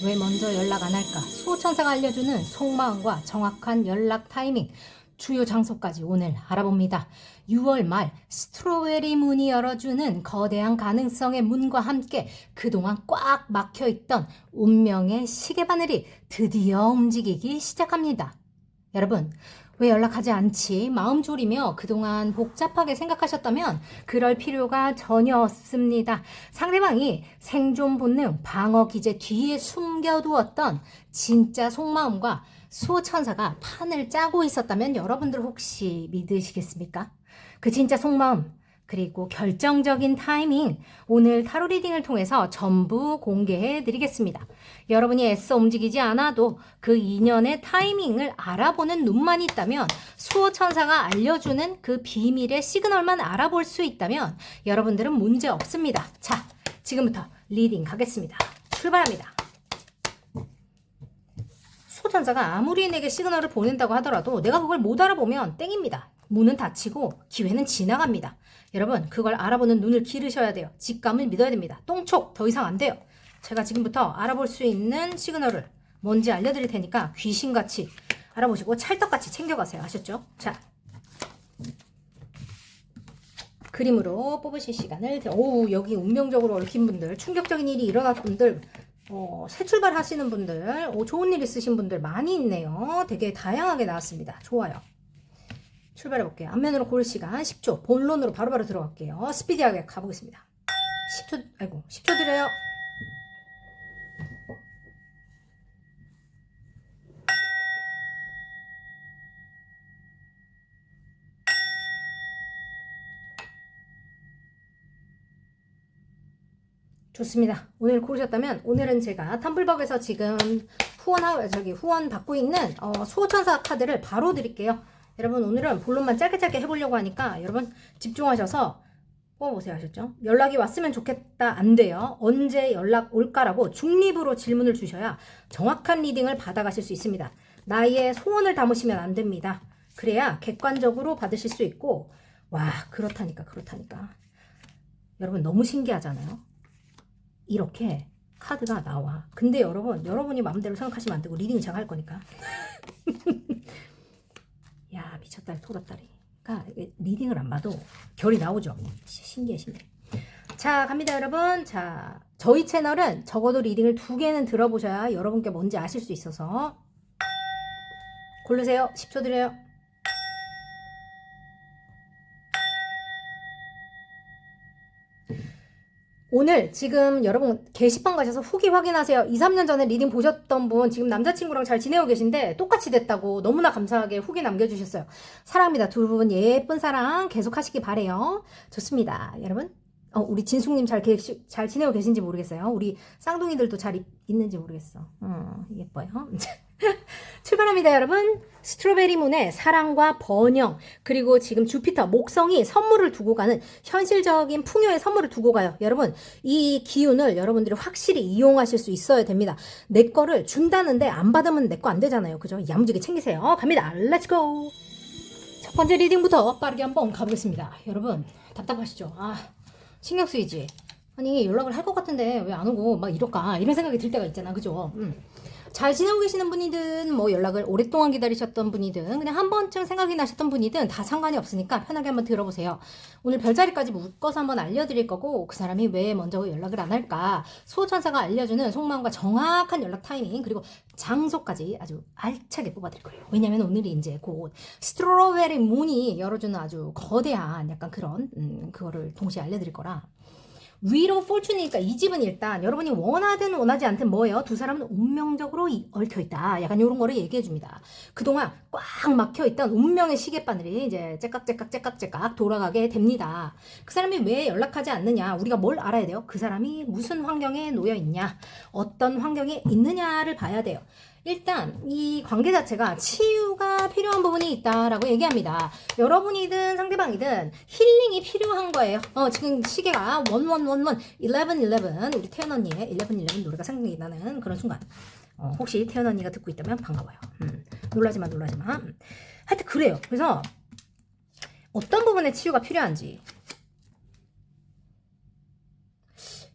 왜 먼저 연락 안 할까? 수호천사가 알려주는 속마음과 정확한 연락 타이밍, 주요 장소까지 오늘 알아봅니다. 6월 말 스트로베리 문이 열어주는 거대한 가능성의 문과 함께 그동안 꽉 막혀있던 운명의 시계바늘이 드디어 움직이기 시작합니다. 여러분, 왜 연락하지 않지? 마음 졸이며 그동안 복잡하게 생각하셨다면 그럴 필요가 전혀 없습니다. 상대방이 생존 본능, 방어 기제 뒤에 숨겨두었던 진짜 속마음과 수호천사가 판을 짜고 있었다면 여러분들 혹시 믿으시겠습니까? 그 진짜 속마음, 그리고 결정적인 타이밍, 오늘 타로 리딩을 통해서 전부 공개해 드리겠습니다. 여러분이 애써 움직이지 않아도 그 인연의 타이밍을 알아보는 눈만 있다면, 수호천사가 알려주는 그 비밀의 시그널만 알아볼 수 있다면 여러분들은 문제 없습니다. 자, 지금부터 리딩 가겠습니다. 출발합니다. 수호천사가 아무리 내게 시그널을 보낸다고 하더라도 내가 그걸 못 알아보면 땡입니다. 문은 닫히고 기회는 지나갑니다. 여러분, 그걸 알아보는 눈을 기르셔야 돼요. 직감을 믿어야 됩니다. 똥촉 더 이상 안 돼요. 제가 지금부터 알아볼 수 있는 시그널을 뭔지 알려드릴 테니까 귀신같이 알아보시고 찰떡같이 챙겨가세요. 아셨죠? 자, 그림으로 뽑으실 시간을 여기 운명적으로 얽힌 분들, 충격적인 일이 일어났던 분들, 새 출발하시는 분들, 좋은 일 있으신 분들 많이 있네요. 되게 다양하게 나왔습니다. 좋아요. 출발해 볼게요. 앞면으로 고를 시간 10초. 본론으로 바로바로 들어갈게요. 스피디하게 가보겠습니다. 10초 드려요. 좋습니다. 오늘 고르셨다면 오늘은 제가 텀블벅에서 지금 후원 받고 있는 수호천사 카드를 바로 드릴게요. 여러분, 오늘은 본론만 짧게 해보려고 하니까 여러분 집중하셔서 뽑아보세요. 아셨죠? 연락이 왔으면 좋겠다. 안 돼요. 언제 연락 올까라고 중립으로 질문을 주셔야 정확한 리딩을 받아가실 수 있습니다. 나의 소원을 담으시면 안 됩니다. 그래야 객관적으로 받으실 수 있고, 와, 그렇다니까. 여러분, 너무 신기하잖아요. 이렇게 카드가 나와. 근데 여러분이 마음대로 생각하시면 안 되고 리딩 제가 할 거니까. 야, 미쳤다, 토라다리. 그러니까 리딩을 안 봐도 결이 나오죠. 신기해. 자, 갑니다, 여러분. 자, 저희 채널은 적어도 리딩을 2개는 들어보셔야 여러분께 뭔지 아실 수 있어서 고르세요. 10초 드려요. 오늘 지금 여러분 게시판 가셔서 후기 확인하세요. 2, 3년 전에 리딩 보셨던 분 지금 남자친구랑 잘 지내고 계신데 똑같이 됐다고 너무나 감사하게 후기 남겨주셨어요. 사랑합니다. 두 분 예쁜 사랑 계속 하시기 바래요. 좋습니다. 여러분, 우리 진숙님 잘 지내고 계신지 모르겠어요. 우리 쌍둥이들도 잘 있는지 모르겠어. 예뻐요. 출발합니다, 여러분. 스트로베리 문의 사랑과 번영, 그리고 지금 주피터, 목성이 선물을 두고 가는 현실적인 풍요의 선물을 두고 가요. 여러분, 이 기운을 여러분들이 확실히 이용하실 수 있어야 됩니다. 내 거를 준다는데 안 받으면 내 거 안 되잖아요. 그죠? 야무지게 챙기세요. 갑니다. 렛츠고! 첫 번째 리딩부터 빠르게 한번 가보겠습니다. 여러분, 답답하시죠? 신경 쓰이지? 아니, 연락을 할 것 같은데 왜 안 오고 막 이럴까? 이런 생각이 들 때가 있잖아. 그죠? 잘 지내고 계시는 분이든 뭐 연락을 오랫동안 기다리셨던 분이든 그냥 한 번쯤 생각이 나셨던 분이든 다 상관이 없으니까 편하게 한번 들어보세요. 오늘 별자리까지 묶어서 한번 알려드릴 거고, 그 사람이 왜 먼저 연락을 안 할까, 수호천사가 알려주는 속마음과 정확한 연락 타이밍, 그리고 장소까지 아주 알차게 뽑아드릴 거예요. 왜냐면 오늘이 이제 곧 스트로베리 문이 열어주는 아주 거대한 약간 그런 그거를 동시에 알려드릴 거라. 위로 폴춘이니까 이 집은 일단 여러분이 원하든 원하지 않든 뭐예요? 두 사람은 운명적으로 얽혀있다. 약간 이런 거를 얘기해줍니다. 그동안 꽉 막혀있던 운명의 시계바늘이 이제 째깍째깍 돌아가게 됩니다. 그 사람이 왜 연락하지 않느냐? 우리가 뭘 알아야 돼요? 그 사람이 무슨 환경에 놓여있냐? 어떤 환경에 있느냐를 봐야 돼요. 일단 이 관계 자체가 치유가 필요한 부분이 있다라고 얘기합니다. 여러분이든 상대방이든 힐링이 필요한 거예요. 지금 시계가 1111 우리 태연 언니의 1111 노래가 생각이 나는 그런 순간. 혹시 태연 언니가 듣고 있다면 반가워요. 놀라지 마. 하여튼 그래요. 그래서 어떤 부분에 치유가 필요한지,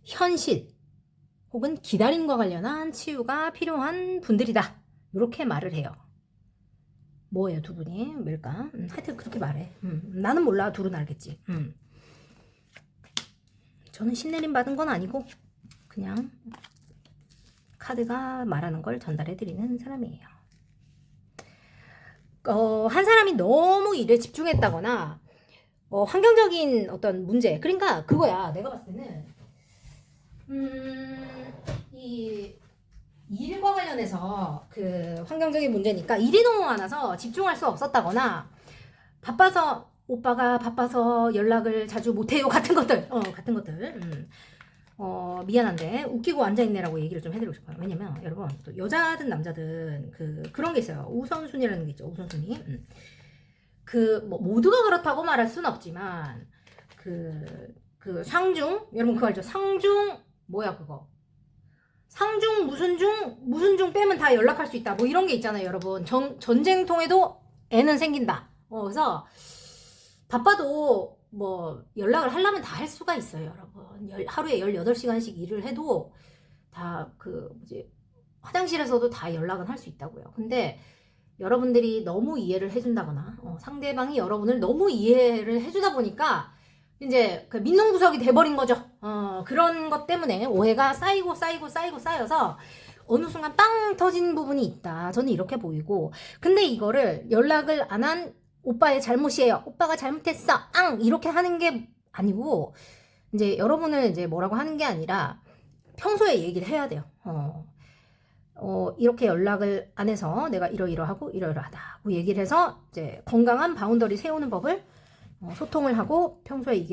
현실, 혹은 기다림과 관련한 치유가 필요한 분들이다. 이렇게 말을 해요. 뭐예요, 두 분이? 왜일까? 하여튼 그렇게 말해. 나는 몰라. 둘은 알겠지. 저는 신내림 받은 건 아니고 그냥 카드가 말하는 걸 전달해 드리는 사람이에요. 한 사람이 너무 일에 집중했다거나 환경적인 어떤 문제, 그러니까 그거야. 내가 봤을 때는 이 일과 관련해서 그 환경적인 문제니까 일이 너무 많아서 집중할 수 없었다거나 바빠서 오빠가 바빠서 연락을 자주 못해요 같은 것들 같은 것들 미안한데 웃기고 앉아있네라고 얘기를 좀 해드리고 싶어요. 왜냐면 여러분 또 여자든 남자든 그런 게 있어요. 우선순위라는 게 있죠. 우선순위. 뭐 모두가 그렇다고 말할 수는 없지만 그 상중, 여러분 그거 알죠? 상중 뭐야 그거? 상중 무슨 중 빼면 다 연락할 수 있다. 뭐 이런 게 있잖아요, 여러분. 전쟁통에도 애는 생긴다. 그래서 바빠도 뭐 연락을 하려면 다 할 수가 있어요, 여러분. 하루에 18시간씩 일을 해도 다 화장실에서도 다 연락은 할 수 있다고요. 근데 여러분들이 너무 이해를 해준다거나 상대방이 여러분을 너무 이해를 해주다 보니까 이제 그 민농구석이 돼버린 거죠. 그런 것 때문에 오해가 쌓여서 어느 순간 빵 터진 부분이 있다. 저는 이렇게 보이고, 근데 이거를 연락을 안 한 오빠의 잘못이에요. 오빠가 잘못했어. 이렇게 하는 게 아니고, 이제 여러분을 이제 뭐라고 하는 게 아니라 평소에 얘기를 해야 돼요. 이렇게 연락을 안 해서 내가 이러이러하고 이러이러하다고 얘기를 해서 이제 건강한 바운더리 세우는 법을 소통을 하고 평소에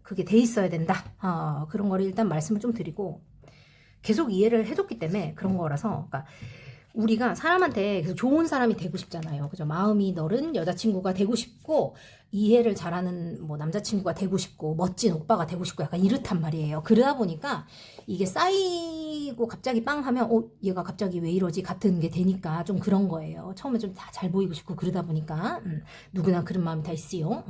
그게 돼 있어야 된다. 그런 거를 일단 말씀을 좀 드리고 계속 이해를 해줬기 때문에 그런 거라서, 그러니까 우리가 사람한테 계속 좋은 사람이 되고 싶잖아요. 그죠? 마음이 너른 여자친구가 되고 싶고 이해를 잘하는 뭐 남자친구가 되고 싶고 멋진 오빠가 되고 싶고 약간 이렇단 말이에요. 그러다 보니까 이게 쌓이고 갑자기 빵 하면 얘가 갑자기 왜 이러지 같은 게 되니까 좀 그런 거예요. 처음에 좀 다 잘 보이고 싶고 그러다 보니까 누구나 그런 마음이 다 있어요.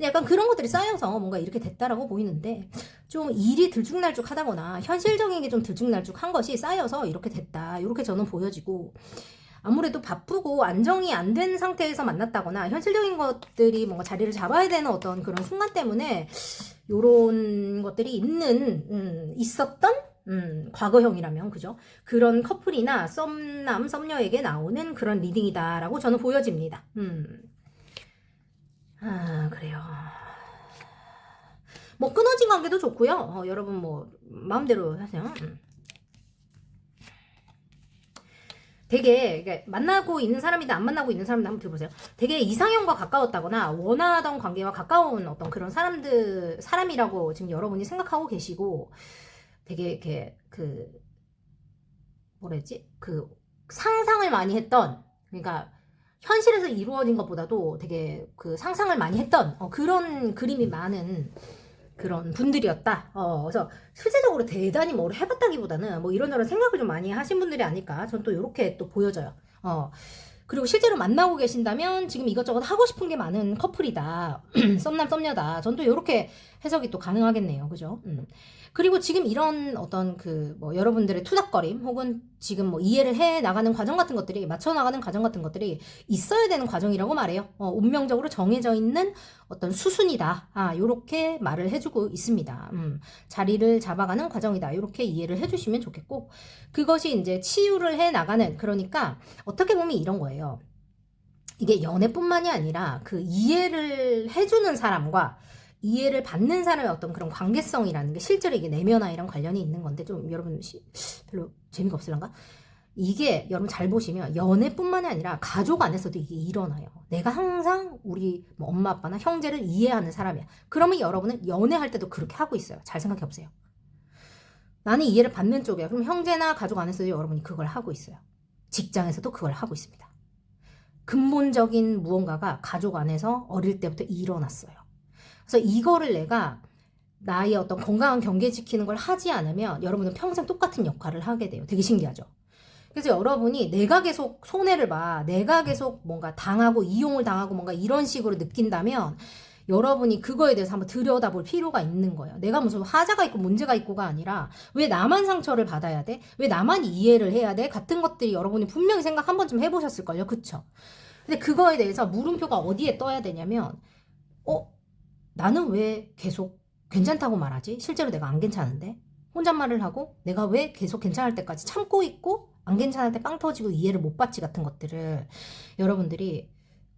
약간 그런 것들이 쌓여서 뭔가 이렇게 됐다라고 보이는데, 좀 일이 들쭉날쭉 하다거나 현실적인 게 좀 들쭉날쭉한 것이 쌓여서 이렇게 됐다, 이렇게 저는 보여지고, 아무래도 바쁘고 안정이 안 된 상태에서 만났다거나 현실적인 것들이 뭔가 자리를 잡아야 되는 어떤 그런 순간 때문에 요런 것들이 있었던 과거형이라면, 그죠? 그런 커플이나 썸남 썸녀에게 나오는 그런 리딩이다라고 저는 보여집니다. 그래요. 뭐 끊어진 관계도 좋고요. 여러분 뭐 마음대로 하세요. 되게 만나고 있는 사람이다 안 만나고 있는 사람이다 한번 들어보세요. 되게 이상형과 가까웠다거나 원하던 관계와 가까운 어떤 그런 사람이라고 지금 여러분이 생각하고 계시고, 되게 이렇게 뭐라 했지? 상상을 많이 했던, 그러니까 현실에서 이루어진 것보다도 되게 상상을 많이 했던 그런 그림이 많은 그런 분들이었다. 그래서 실제적으로 대단히 뭐를 해봤다기보다는 뭐 이런저런 생각을 좀 많이 하신 분들이 아닐까. 전 또 이렇게 또 보여져요. 그리고 실제로 만나고 계신다면 지금 이것저것 하고 싶은 게 많은 커플이다. 썸남 썸녀다. 전 또 이렇게 해석이 또 가능하겠네요. 그죠? 그리고 지금 이런 어떤 뭐 여러분들의 투닥거림 혹은 지금 뭐 이해를 해 나가는 과정 같은 것들이, 맞춰 나가는 과정 같은 것들이 있어야 되는 과정이라고 말해요. 운명적으로 정해져 있는 어떤 수순이다. 요렇게 말을 해주고 있습니다. 자리를 잡아가는 과정이다. 요렇게 이해를 해주시면 좋겠고, 그것이 이제 치유를 해 나가는, 그러니까 어떻게 보면 이런 거예요. 이게 연애뿐만이 아니라 이해를 해주는 사람과 이해를 받는 사람의 어떤 그런 관계성이라는 게 실제로 이게 내면화이랑 관련이 있는 건데, 좀 여러분 별로 재미가 없을란가? 이게 여러분 잘 보시면 연애뿐만이 아니라 가족 안에서도 이게 일어나요. 내가 항상 우리 뭐 엄마 아빠나 형제를 이해하는 사람이야. 그러면 여러분은 연애할 때도 그렇게 하고 있어요. 잘 생각해 보세요. 나는 이해를 받는 쪽이야. 그럼 형제나 가족 안에서도 여러분이 그걸 하고 있어요. 직장에서도 그걸 하고 있습니다. 근본적인 무언가가 가족 안에서 어릴 때부터 일어났어요. 그래서 이거를 내가 나의 어떤 건강한 경계 지키는 걸 하지 않으면 여러분은 평생 똑같은 역할을 하게 돼요. 되게 신기하죠? 그래서 여러분이 내가 계속 손해를 봐, 내가 계속 뭔가 당하고 이용을 당하고 뭔가 이런 식으로 느낀다면 여러분이 그거에 대해서 한번 들여다볼 필요가 있는 거예요. 내가 무슨 하자가 있고 문제가 있고가 아니라 왜 나만 상처를 받아야 돼? 왜 나만 이해를 해야 돼? 같은 것들이 여러분이 분명히 생각 한 번쯤 해보셨을걸요. 그쵸? 근데 그거에 대해서 물음표가 어디에 떠야 되냐면 나는 왜 계속 괜찮다고 말하지? 실제로 내가 안 괜찮은데? 혼잣말을 하고 내가 왜 계속 괜찮을 때까지 참고 있고 안 괜찮을 때 빵 터지고 이해를 못 받지 같은 것들을 여러분들이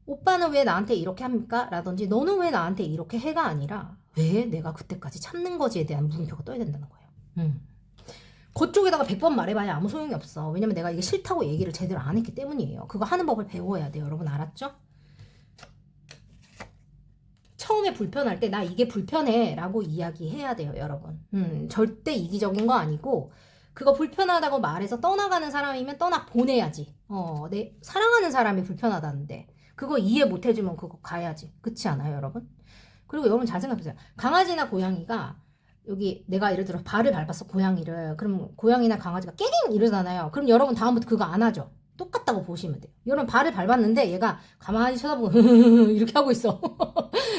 오빠는 왜 나한테 이렇게 합니까? 라든지 너는 왜 나한테 이렇게 해가 아니라 왜 내가 그때까지 참는 거지에 대한 물음표가 떠야 된다는 거예요. 그쪽에다가 100번 말해봐야 아무 소용이 없어. 왜냐면 내가 이게 싫다고 얘기를 제대로 안 했기 때문이에요. 그거 하는 법을 배워야 돼요. 여러분 알았죠? 처음에 불편할 때 나 이게 불편해 라고 이야기해야 돼요. 여러분 절대 이기적인 거 아니고 그거 불편하다고 말해서 떠나가는 사람이면 떠나 보내야지. 내 사랑하는 사람이 불편하다는데 그거 이해 못 해주면 그거 가야지. 그렇지 않아요 여러분? 그리고 여러분 잘 생각해보세요. 강아지나 고양이가 여기 내가 예를 들어 발을 밟았어 고양이를. 그럼 고양이나 강아지가 깨갱 이러잖아요. 그럼 여러분 다음부터 그거 안 하죠. 똑같다고 보시면 돼요. 여러분 발을 밟았는데 얘가 가만히 쳐다보고 이렇게 하고 있어.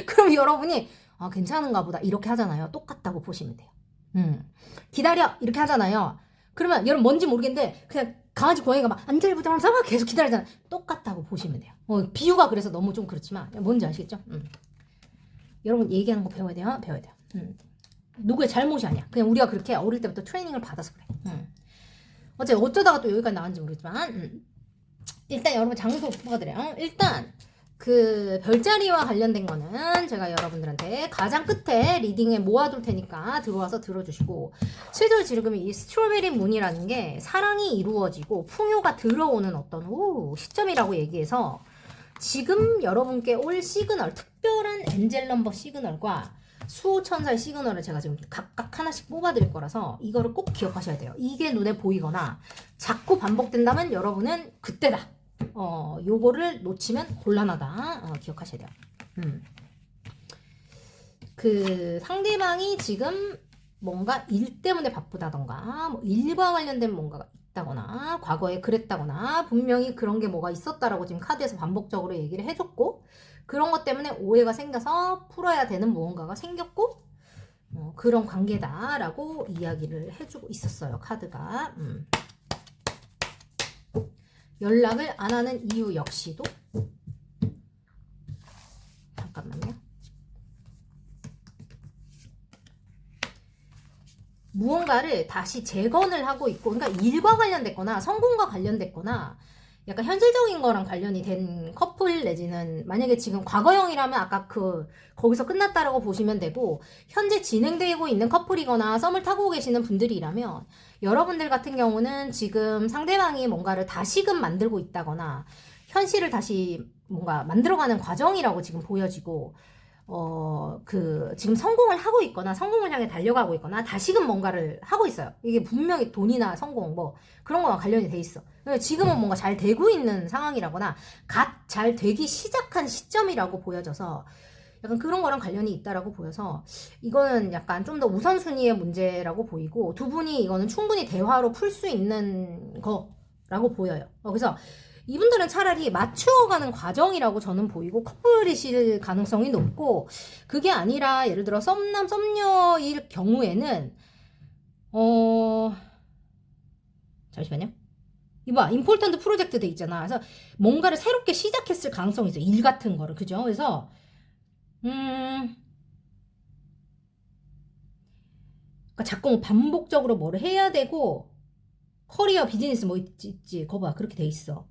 그럼 여러분이 괜찮은가 보다 이렇게 하잖아요. 똑같다고 보시면 돼요. 기다려 이렇게 하잖아요. 그러면 여러분 뭔지 모르겠는데 그냥 강아지 고양이가 막 안절부절하면서 막 계속 기다리잖아요. 똑같다고 보시면 돼요. 비유가 그래서 너무 좀 그렇지만 뭔지 아시겠죠? 여러분 얘기하는 거 배워야 돼요. 배워야 돼요. 누구의 잘못이 아니야. 그냥 우리가 그렇게 어릴 때부터 트레이닝을 받아서 그래. 어쩌다가 또 여기까지 나왔는지 모르겠지만 일단 여러분 장소 뽑아드려요. 일단 그 별자리와 관련된 거는 제가 여러분들한테 가장 끝에 리딩에 모아둘 테니까 들어와서 들어주시고 실제로 지금 이 스트로베리 문이라는 게 사랑이 이루어지고 풍요가 들어오는 어떤 시점이라고 얘기해서 지금 여러분께 올 시그널 특별한 엔젤 넘버 시그널과 수호천사의 시그널을 제가 지금 각각 하나씩 뽑아드릴 거라서 이거를 꼭 기억하셔야 돼요. 이게 눈에 보이거나 자꾸 반복된다면 여러분은 그때다. 요거를 놓치면 곤란하다. 기억하셔야 돼요. 그 상대방이 지금 뭔가 일 때문에 바쁘다던가 뭐 일과 관련된 뭔가가 있다거나 과거에 그랬다거나 분명히 그런 게 뭐가 있었다라고 지금 카드에서 반복적으로 얘기를 해줬고 그런 것 때문에 오해가 생겨서 풀어야 되는 무언가가 생겼고 그런 관계다라고 이야기를 해주고 있었어요. 카드가. 연락을 안 하는 이유 역시도 잠깐만요. 무언가를 다시 재건을 하고 있고 그러니까 일과 관련됐거나 성공과 관련됐거나 약간 현실적인 거랑 관련이 된 커플 내지는 만약에 지금 과거형이라면 아까 거기서 끝났다라고 보시면 되고 현재 진행되고 있는 커플이거나 썸을 타고 계시는 분들이라면 여러분들 같은 경우는 지금 상대방이 뭔가를 다시금 만들고 있다거나 현실을 다시 뭔가 만들어가는 과정이라고 지금 보여지고 지금 성공을 하고 있거나 성공을 향해 달려가고 있거나 다시금 뭔가를 하고 있어요. 이게 분명히 돈이나 성공 뭐 그런 거와 관련이 돼 있어. 지금은 뭔가 잘 되고 있는 상황이라거나 갓 잘 되기 시작한 시점이라고 보여져서 약간 그런 거랑 관련이 있다라고 보여서 이거는 약간 좀 더 우선순위의 문제라고 보이고 두 분이 이거는 충분히 대화로 풀 수 있는 거라고 보여요. 그래서 이분들은 차라리 맞추어가는 과정이라고 저는 보이고 커플이실 가능성이 높고 그게 아니라 예를 들어 썸남 썸녀일 경우에는 잠시만요. 이봐 임포턴트 프로젝트 돼 있잖아. 그래서 뭔가를 새롭게 시작했을 가능성이 있어요. 일 같은 거를 그죠? 그래서 그러니까 자꾸 뭐 반복적으로 뭐를 해야 되고 커리어 비즈니스 뭐 있지 거봐 그렇게 돼 있어.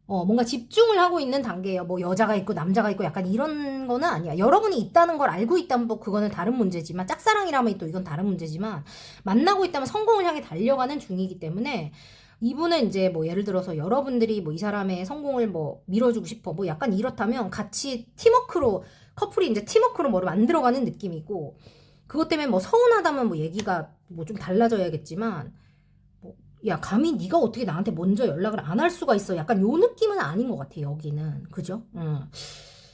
뭔가 집중을 하고 있는 단계예요. 뭐 여자가 있고 남자가 있고 약간 이런 거는 아니야. 여러분이 있다는 걸 알고 있다면 뭐 그거는 다른 문제지만 짝사랑이라면 또 이건 다른 문제지만 만나고 있다면 성공을 향해 달려가는 중이기 때문에 이분은 이제 뭐 예를 들어서 여러분들이 뭐 이 사람의 성공을 뭐 밀어주고 싶어 뭐 약간 이렇다면 같이 팀워크로 커플이 이제 팀워크로 뭐를 만들어가는 느낌이고 그것 때문에 뭐 서운하다면 뭐 얘기가 뭐 좀 달라져야겠지만 야 감히 네가 어떻게 나한테 먼저 연락을 안 할 수가 있어 약간 요 느낌은 아닌 것 같아 여기는 그죠?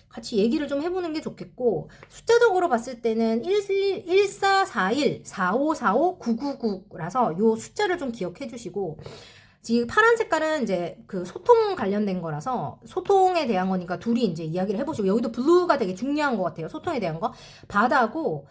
같이 얘기를 좀 해보는 게 좋겠고 숫자적으로 봤을 때는 1441, 4545, 999라서 요 숫자를 좀 기억해 주시고 지금 파란 색깔은 이제 그 소통 관련된 거라서 소통에 대한 거니까 둘이 이제 이야기를 해보시고 여기도 블루가 되게 중요한 것 같아요. 소통에 대한 거. 바다고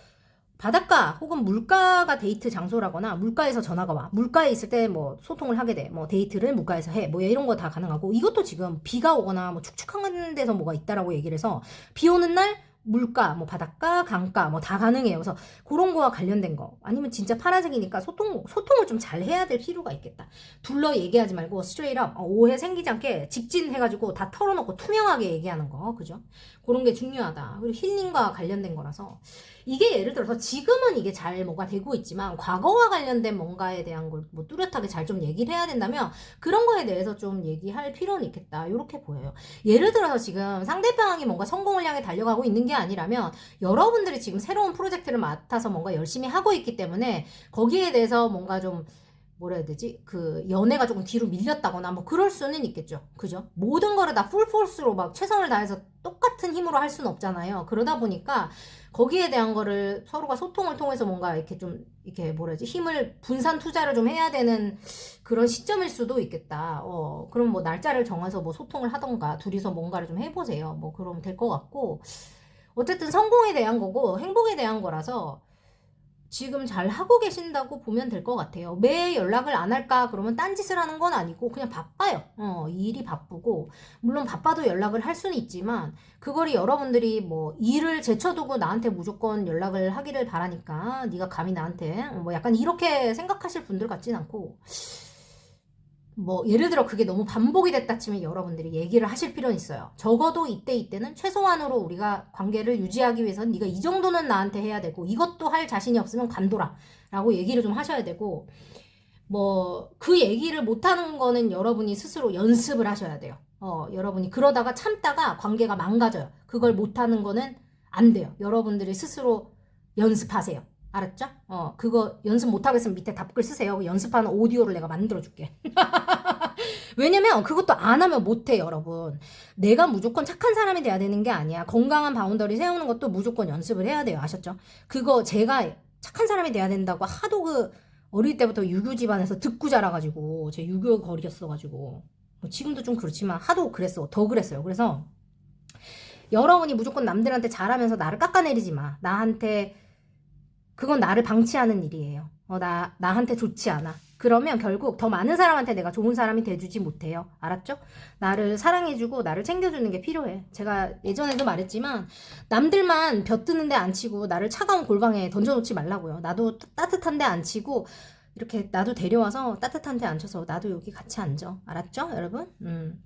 바닷가 혹은 물가가 데이트 장소라거나 물가에서 전화가 와. 물가에 있을 때 뭐 소통을 하게 돼. 뭐 데이트를 물가에서 해. 뭐 이런 거 다 가능하고 이것도 지금 비가 오거나 뭐 축축한 데서 뭐가 있다라고 얘기를 해서 비 오는 날 물가, 뭐 바닷가, 강가 뭐 다 가능해요. 그래서 그런 거와 관련된 거 아니면 진짜 파란색이니까 소통을 좀 잘 해야 될 필요가 있겠다. 둘러 얘기하지 말고 스트레이트 업 오해 생기지 않게 직진해가지고 다 털어놓고 투명하게 얘기하는 거 그죠? 그런 게 중요하다. 그리고 힐링과 관련된 거라서 이게 예를 들어서 지금은 이게 잘 뭐가 되고 있지만 과거와 관련된 뭔가에 대한 걸 뭐 뚜렷하게 잘 좀 얘기를 해야 된다면 그런 거에 대해서 좀 얘기할 필요는 있겠다. 이렇게 보여요. 예를 들어서 지금 상대방이 뭔가 성공을 향해 달려가고 있는 게 아니라면 여러분들이 지금 새로운 프로젝트를 맡아서 뭔가 열심히 하고 있기 때문에 거기에 대해서 뭔가 좀 뭐라 해야 되지? 그 연애가 조금 뒤로 밀렸다거나 뭐 그럴 수는 있겠죠. 그죠? 모든 거를 다 풀포스로 막 최선을 다해서 똑같은 힘으로 할 수는 없잖아요. 그러다 보니까 거기에 대한 거를 서로가 소통을 통해서 뭔가 이렇게 좀 이렇게 뭐라 해야지? 힘을 분산 투자를 좀 해야 되는 그런 시점일 수도 있겠다. 그럼 뭐 날짜를 정해서 뭐 소통을 하던가 둘이서 뭔가를 좀 해보세요. 뭐 그러면 될 것 같고 어쨌든 성공에 대한 거고 행복에 대한 거라서 지금 잘 하고 계신다고 보면 될 것 같아요. 매 연락을 안 할까 그러면 딴짓을 하는 건 아니고 그냥 바빠요. 일이 바쁘고 물론 바빠도 연락을 할 수는 있지만 그거를 여러분들이 뭐 일을 제쳐두고 나한테 무조건 연락을 하기를 바라니까 네가 감히 나한테 뭐 약간 이렇게 생각하실 분들 같진 않고 뭐 예를 들어 그게 너무 반복이 됐다 치면 여러분들이 얘기를 하실 필요는 있어요. 적어도 이때는 최소한으로 우리가 관계를 유지하기 위해서는 네가 이 정도는 나한테 해야 되고 이것도 할 자신이 없으면 관둬라 라고 얘기를 좀 하셔야 되고 뭐 그 얘기를 못하는 거는 여러분이 스스로 연습을 하셔야 돼요. 여러분이 그러다가 참다가 관계가 망가져요. 그걸 못하는 거는 안 돼요. 여러분들이 스스로 연습하세요. 알았죠? 그거 연습 못하겠으면 밑에 답글 쓰세요. 연습하는 오디오를 내가 만들어줄게. 왜냐면 그것도 안 하면 못해 여러분. 내가 무조건 착한 사람이 돼야 되는 게 아니야. 건강한 바운더리 세우는 것도 무조건 연습을 해야 돼요. 아셨죠? 그거 제가 착한 사람이 돼야 된다고 하도 그 어릴 때부터 유교 집안에서 듣고 자라가지고 제 유교 거리였어가지고 뭐 지금도 좀 그렇지만 하도 그랬어. 더 그랬어요. 그래서 여러분이 무조건 남들한테 잘하면서 나를 깎아내리지 마. 나한테 그건 나를 방치하는 일이에요. 나한테 좋지 않아. 그러면 결국 더 많은 사람한테 내가 좋은 사람이 돼주지 못해요. 알았죠? 나를 사랑해주고 나를 챙겨주는 게 필요해. 제가 예전에도 말했지만 남들만 벼뜨는 데 안 치고 나를 차가운 골방에 던져놓지 말라고요. 나도 따뜻한 데 안 치고 이렇게 나도 데려와서 따뜻한 데 앉혀서 나도 여기 같이 앉아. 알았죠? 여러분?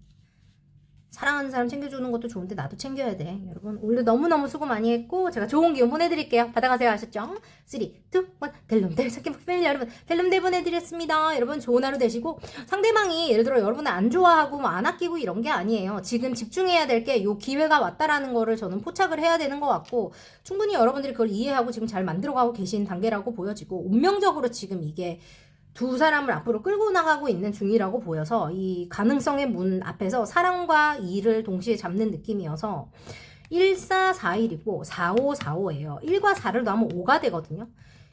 사랑하는 사람 챙겨주는 것도 좋은데 나도 챙겨야 돼. 여러분 오늘도 너무너무 수고 많이 했고 제가 좋은 기운 보내드릴게요. 받아가세요. 아셨죠? 3, 2, 1 델룸델 사키모키 패밀리 여러분 델룸델 보내드렸습니다. 여러분 좋은 하루 되시고 상대방이 예를 들어 여러분을 안 좋아하고 뭐 안 아끼고 이런 게 아니에요. 지금 집중해야 될 게 요 기회가 왔다라는 거를 저는 포착을 해야 되는 것 같고 충분히 여러분들이 그걸 이해하고 지금 잘 만들어가고 계신 단계라고 보여지고 운명적으로 지금 이게 두 사람을 앞으로 끌고 나가고 있는 중이라고 보여서 이 가능성의 문 앞에서 사랑과 일을 동시에 잡는 느낌이어서 1441이고 4545예요. 1과 4를 더하면 5가 되거든요.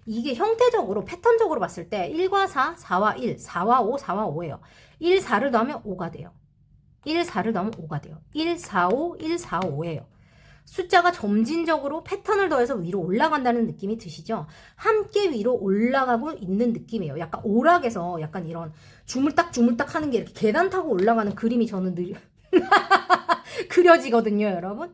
이게 형태적으로 패턴적으로 봤을 때 1과 4, 4와 1, 4와 5, 4와 5예요. 1, 4를 더하면 5가 돼요. 1, 4를 더하면 5가 돼요. 1, 4, 5, 1, 4, 5예요. 숫자가 점진적으로 패턴을 더해서 위로 올라간다는 느낌이 드시죠? 함께 위로 올라가고 있는 느낌이에요. 약간 오락에서 약간 이런 주물딱 하는 게 이렇게 계단 타고 올라가는 그림이 저는 그려지거든요, 여러분.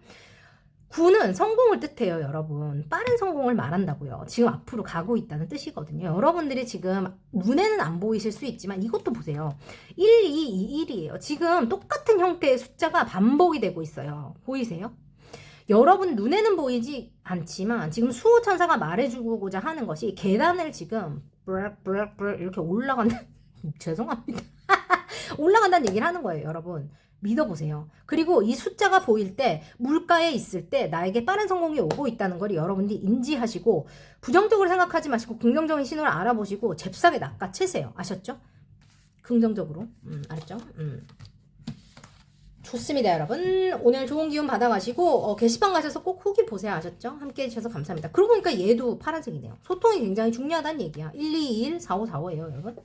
9는 성공을 뜻해요, 여러분. 빠른 성공을 말한다고요. 지금 앞으로 가고 있다는 뜻이거든요. 여러분들이 지금 눈에는 안 보이실 수 있지만 이것도 보세요. 1, 2, 2, 1이에요. 지금 똑같은 형태의 숫자가 반복이 되고 있어요. 보이세요? 여러분 눈에는 보이지 않지만 지금 수호천사가 말해주고자 하는 것이 계단을 지금 이렇게 올라간다. 죄송합니다. 올라간다는 얘기를 하는 거예요, 여러분. 믿어보세요. 그리고 이 숫자가 보일 때 물가에 있을 때 나에게 빠른 성공이 오고 있다는 걸 여러분들이 인지하시고 부정적으로 생각하지 마시고 긍정적인 신호를 알아보시고 잽싸게 낚아채세요. 아셨죠? 긍정적으로. 알았죠? 좋습니다, 여러분. 오늘 좋은 기운 받아가시고 게시판 가셔서 꼭 후기 보세요. 아셨죠? 함께 해주셔서 감사합니다. 그러고 보니까 얘도 파란색이네요. 소통이 굉장히 중요하다는 얘기야. 1221 4545예요, 여러분.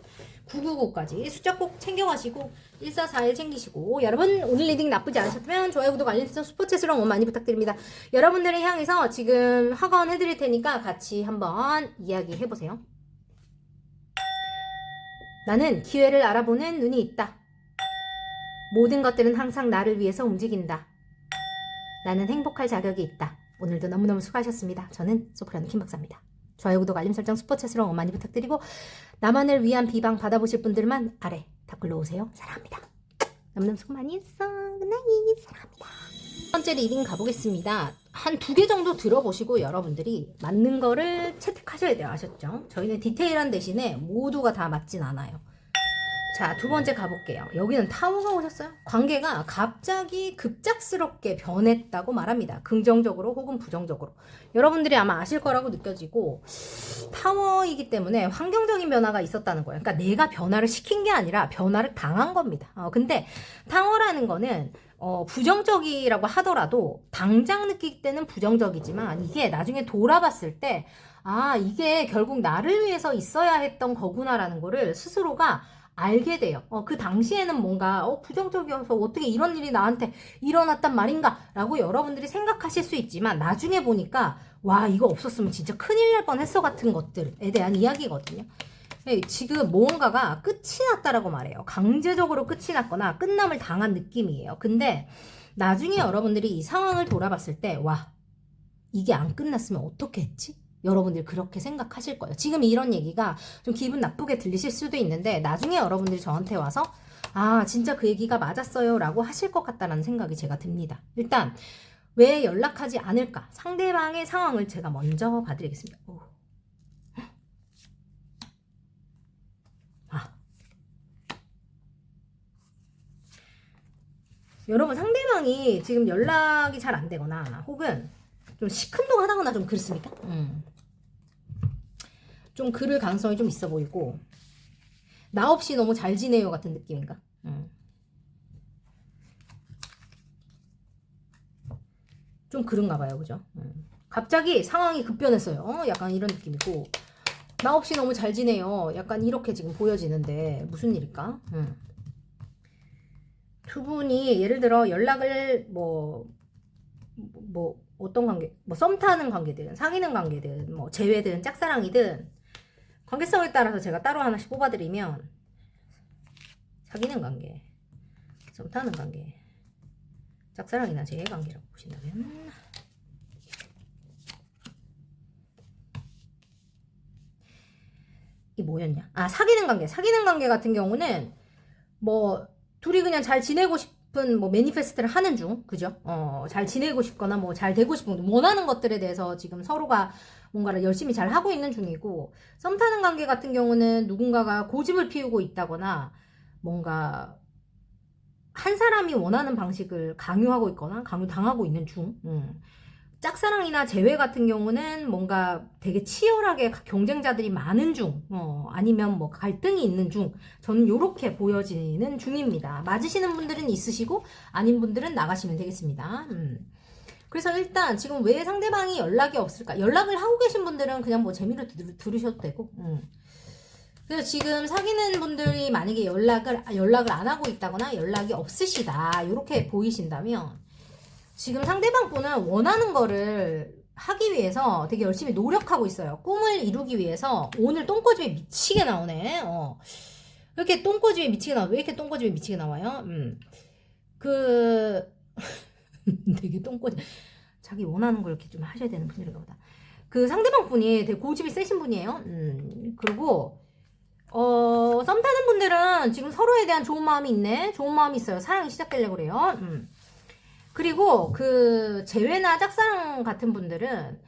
999까지 숫자 꼭 챙겨가시고 1441 챙기시고, 여러분 오늘 리딩 나쁘지 않으셨다면 좋아요, 구독, 알림 설정, 슈퍼챗으로 응원 많이 부탁드립니다. 여러분들을 향해서 지금 화가원 해드릴 테니까 같이 한번 이야기해보세요. 나는 기회를 알아보는 눈이 있다. 모든 것들은 항상 나를 위해서 움직인다. 나는 행복할 자격이 있다. 오늘도 너무너무 수고하셨습니다. 저는 소프라노 김박사입니다. 좋아요, 구독, 알림 설정, 슈퍼챗으로 응원 많이 부탁드리고, 나만을 위한 비방 받아보실 분들만 아래 댓글로 오세요. 사랑합니다. 너무너무 수고 많이 했어. 굿나잇. 사랑합니다. 첫 번째 리딩 가보겠습니다. 한 2개 정도 들어보시고 여러분들이 맞는 거를 채택하셔야 돼요. 아셨죠? 저희는 디테일한 대신에 모두가 다 맞진 않아요. 자, 2번째 가볼게요. 여기는 타워가 오셨어요. 관계가 갑자기 급작스럽게 변했다고 말합니다. 긍정적으로 혹은 부정적으로. 여러분들이 아마 아실 거라고 느껴지고, 타워이기 때문에 환경적인 변화가 있었다는 거예요. 그러니까 내가 변화를 시킨 게 아니라 변화를 당한 겁니다. 근데 타워라는 거는 부정적이라고 하더라도 당장 느낄 때는 부정적이지만, 이게 나중에 돌아봤을 때 이게 결국 나를 위해서 있어야 했던 거구나라는 거를 스스로가 알게 돼요. 그 당시에는 뭔가 부정적이어서 어떻게 이런 일이 나한테 일어났단 말인가 라고 여러분들이 생각하실 수 있지만, 나중에 보니까 와, 이거 없었으면 진짜 큰일 날 뻔했어 같은 것들에 대한 이야기거든요. 지금 무언가가 끝이 났다라고 말해요. 강제적으로 끝이 났거나 끝남을 당한 느낌이에요. 근데 나중에 여러분들이 이 상황을 돌아봤을 때, 와, 이게 안 끝났으면 어떻게 했지? 여러분들 그렇게 생각하실 거예요. 지금 이런 얘기가 좀 기분 나쁘게 들리실 수도 있는데, 나중에 여러분들이 저한테 와서 진짜 그 얘기가 맞았어요 라고 하실 것 같다는 생각이 제가 듭니다. 일단 왜 연락하지 않을까? 상대방의 상황을 제가 먼저 봐드리겠습니다. 여러분, 상대방이 지금 연락이 잘 안 되거나 혹은 좀 시큰둥하다거나 좀 그렇습니까? 좀 그럴 가능성이 좀 있어 보이고, 나 없이 너무 잘 지내요 같은 느낌인가? 좀 그런가 봐요. 그죠? 갑자기 상황이 급변했어요. 약간 이런 느낌이고, 나 없이 너무 잘 지내요. 약간 이렇게 지금 보여지는데 무슨 일일까? 두 분이 예를 들어 연락을 어떤 관계, 썸 타는 관계든 사귀는 관계든 재회든 짝사랑이든, 관계성에 따라서 제가 따로 하나씩 뽑아드리면, 사귀는 관계, 썸 타는 관계, 짝사랑이나 재회 관계라고 보신다면, 이 뭐였냐? 사귀는 관계. 사귀는 관계 같은 경우는 둘이 그냥 잘 지내고 싶은 매니페스트를 하는 중, 그죠? 잘 지내고 싶거나 잘 되고 싶은, 원하는 것들에 대해서 지금 서로가 뭔가를 열심히 잘 하고 있는 중이고, 썸 타는 관계 같은 경우는 누군가가 고집을 피우고 있다거나, 뭔가 한 사람이 원하는 방식을 강요하고 있거나 강요당하고 있는 중. 짝사랑이나 재회 같은 경우는 뭔가 되게 치열하게 경쟁자들이 많은 중, 아니면 갈등이 있는 중, 저는 이렇게 보여지는 중입니다. 맞으시는 분들은 있으시고 아닌 분들은 나가시면 되겠습니다. 그래서 일단 지금 왜 상대방이 연락이 없을까? 연락을 하고 계신 분들은 그냥 재미로 들으셔도 되고, 그래서 지금 사귀는 분들이 만약에 연락을 안 하고 있다거나 연락이 없으시다, 이렇게 보이신다면, 지금 상대방 분은 원하는 거를 하기 위해서 되게 열심히 노력하고 있어요. 꿈을 이루기 위해서. 오늘 똥꼬집이 미치게 나오네. 이렇게 똥꼬집이 미치게 나와. 왜 이렇게 똥꼬집이 미치게 나와요? 되게 똥꼬집. 자기 원하는 걸 이렇게 좀 하셔야 되는 분들인가 보다. 그 상대방 분이 되게 고집이 세신 분이에요. 그리고 썸 타는 분들은 지금 서로에 대한 좋은 마음이 있네. 좋은 마음이 있어요. 사랑이 시작되려고 그래요. 그리고 그 재회나 짝사랑 같은 분들은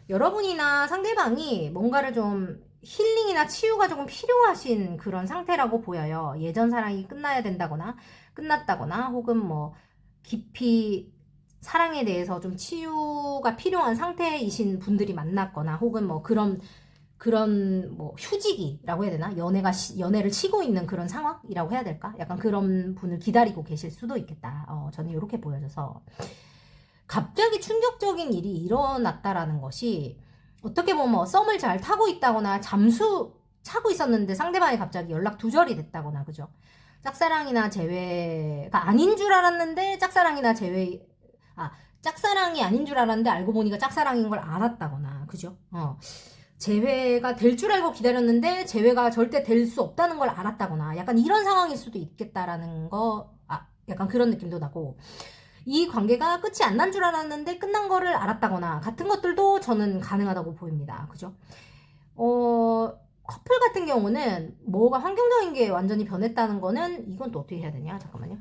여러분이나 상대방이 뭔가를 좀 힐링이나 치유가 조금 필요하신 그런 상태라고 보여요. 예전 사랑이 끝나야 된다거나 끝났다거나, 혹은 깊이 사랑에 대해서 좀 치유가 필요한 상태이신 분들이 만났거나, 혹은 그런 그런 뭐 휴지기라고 해야 되나? 연애를 치고 있는 그런 상황이라고 해야 될까? 약간 그런 분을 기다리고 계실 수도 있겠다. 저는 이렇게 보여져서 갑자기 충격적인 일이 일어났다라는 것이 어떻게 보면 뭐 썸을 잘 타고 있다거나 잠수 차고 있었는데 상대방이 갑자기 연락 두절이 됐다거나, 그죠? 짝사랑이나 재회가 아닌 줄 알았는데 짝사랑이 아닌 줄 알았는데 알고 보니까 짝사랑인 걸 알았다거나, 그죠? 재회가 될 줄 알고 기다렸는데 재회가 절대 될 수 없다는 걸 알았다거나, 약간 이런 상황일 수도 있겠다라는 거, 약간 그런 느낌도 나고, 이 관계가 끝이 안 난 줄 알았는데 끝난 거를 알았다거나, 같은 것들도 저는 가능하다고 보입니다. 그죠? 커플 같은 경우는 뭐가 환경적인 게 완전히 변했다는 거는, 이건 또 어떻게 해야 되냐? 잠깐만요.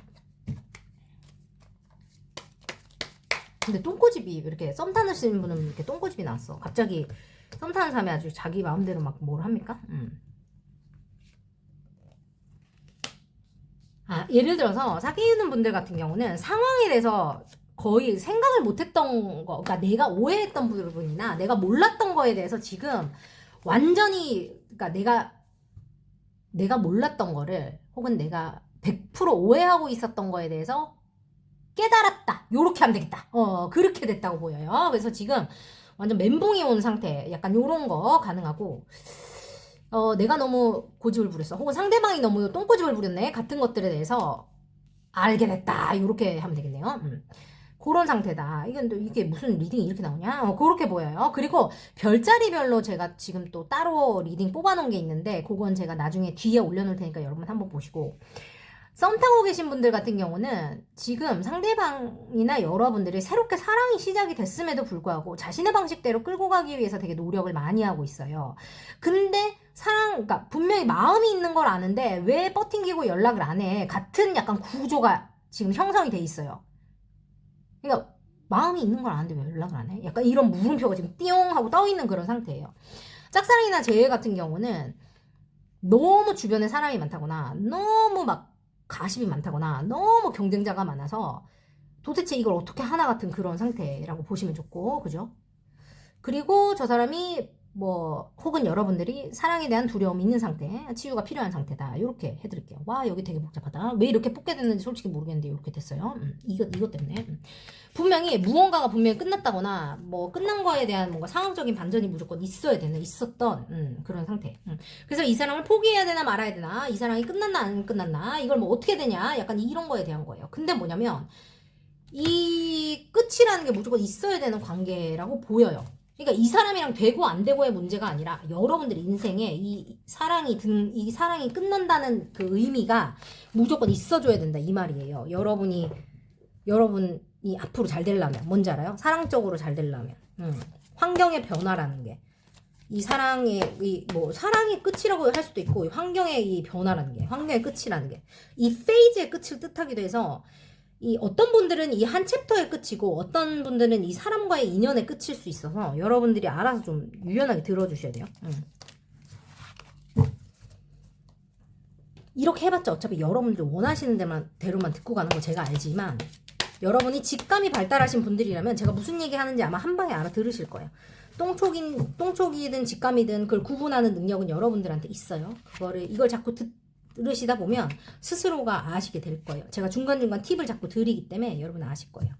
근데 똥꼬집이 이렇게 썸 타시는 분은 이렇게 똥꼬집이 나왔어. 갑자기 썸 타는 사람이 아주 자기 마음대로 막 뭘 합니까? 예를 들어서 사귀는 분들 같은 경우는 상황에 대해서 거의 생각을 못했던 거, 그러니까 내가 오해했던 부분이나 내가 몰랐던 거에 대해서 지금 완전히, 그러니까 내가 몰랐던 거를, 혹은 내가 100% 오해하고 있었던 거에 대해서 깨달았다. 요렇게 하면 되겠다. 그렇게 됐다고 보여요. 그래서 지금 완전 멘붕이 온 상태. 약간 요런 거 가능하고, 내가 너무 고집을 부렸어. 혹은 상대방이 너무 똥고집을 부렸네. 같은 것들에 대해서 알게 됐다. 요렇게 하면 되겠네요. 그런 상태다. 이게 무슨 리딩이 이렇게 나오냐? 그렇게 보여요. 그리고 별자리별로 제가 지금 또 따로 리딩 뽑아놓은 게 있는데, 그건 제가 나중에 뒤에 올려놓을 테니까 여러분 한번 보시고, 썸 타고 계신 분들 같은 경우는 지금 상대방이나 여러분들이 새롭게 사랑이 시작이 됐음에도 불구하고 자신의 방식대로 끌고 가기 위해서 되게 노력을 많이 하고 있어요. 근데 그러니까 분명히 마음이 있는 걸 아는데 왜 버팅기고 연락을 안 해? 같은 약간 구조가 지금 형성이 돼 있어요. 그러니까 마음이 있는 걸 아는데 왜 연락을 안 해? 약간 이런 물음표가 지금 띠용 하고 떠 있는 그런 상태예요. 짝사랑이나 재회 같은 경우는 너무 주변에 사람이 많다거나, 너무 막 가십이 많다거나, 너무 경쟁자가 많아서 도대체 이걸 어떻게 하나 같은 그런 상태라고 보시면 좋고, 그죠? 그리고 저 사람이 뭐 혹은 여러분들이 사랑에 대한 두려움이 있는 상태, 치유가 필요한 상태다. 이렇게 해드릴게요. 와, 여기 되게 복잡하다. 왜 이렇게 뽑게 됐는지 솔직히 모르겠는데 이렇게 됐어요. 이것 때문에. 분명히 무언가가 분명히 끝났다거나 뭐 끝난 거에 대한 뭔가 상황적인 반전이 무조건 있었던 그런 상태. 그래서 이 사람을 포기해야 되나 말아야 되나, 이 사랑이 끝났나 안 끝났나, 이걸 뭐 어떻게 되냐, 약간 이런 거에 대한 거예요. 근데 뭐냐면 이 끝이라는 게 무조건 있어야 되는 관계라고 보여요. 그러니까 이 사람이랑 되고 안 되고의 문제가 아니라 여러분들 인생에 이 사랑이 끝난다는 그 의미가 무조건 있어줘야 된다, 이 말이에요. 여러분이 앞으로 잘 되려면, 뭔지 알아요? 사랑적으로 잘 되려면, 환경의 변화라는 게, 이 사랑의 뭐 사랑의 끝이라고 할 수도 있고, 환경의 이 변화라는 게, 환경의 끝이라는 게 이 페이지의 끝을 뜻하기도 해서, 이 어떤 분들은 이 한 챕터의 끝이고 어떤 분들은 이 사람과의 인연의 끝일 수 있어서 여러분들이 알아서 좀 유연하게 들어주셔야 돼요. 이렇게 해봤자 어차피 여러분들 원하시는 대로만 듣고 가는 거 제가 알지만, 여러분이 직감이 발달하신 분들이라면 제가 무슨 얘기 하는지 아마 한 방에 알아들으실 거예요. 똥촉이든 직감이든 그걸 구분하는 능력은 여러분들한테 있어요. 이걸 자꾸 들으시다 보면 스스로가 아시게 될 거예요. 제가 중간중간 팁을 자꾸 드리기 때문에 여러분 아실 거예요.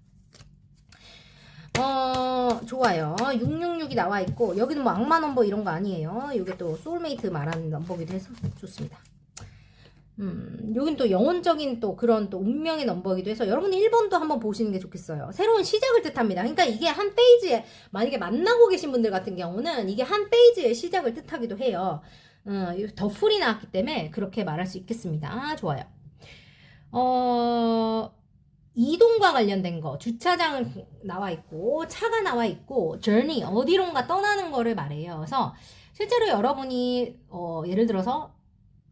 좋아요. 666이 나와 있고, 여기는 뭐 악마 넘버 이런 거 아니에요. 이게 또 소울메이트 말하는 넘버기도 해서 좋습니다. 여긴 또 영혼적인 또 그런 또 운명의 넘버기도 해서 여러분이 1번도 한번 보시는 게 좋겠어요. 새로운 시작을 뜻합니다. 그러니까 이게 한 페이지에, 만약에 만나고 계신 분들 같은 경우는 이게 한 페이지의 시작을 뜻하기도 해요. 더 풀이 나왔기 때문에 그렇게 말할 수 있겠습니다. 좋아요. 이동과 관련된 거, 주차장을 나와 있고, 차가 나와 있고, journey, 어디론가 떠나는 거를 말해요. 그래서 실제로 여러분이 예를 들어서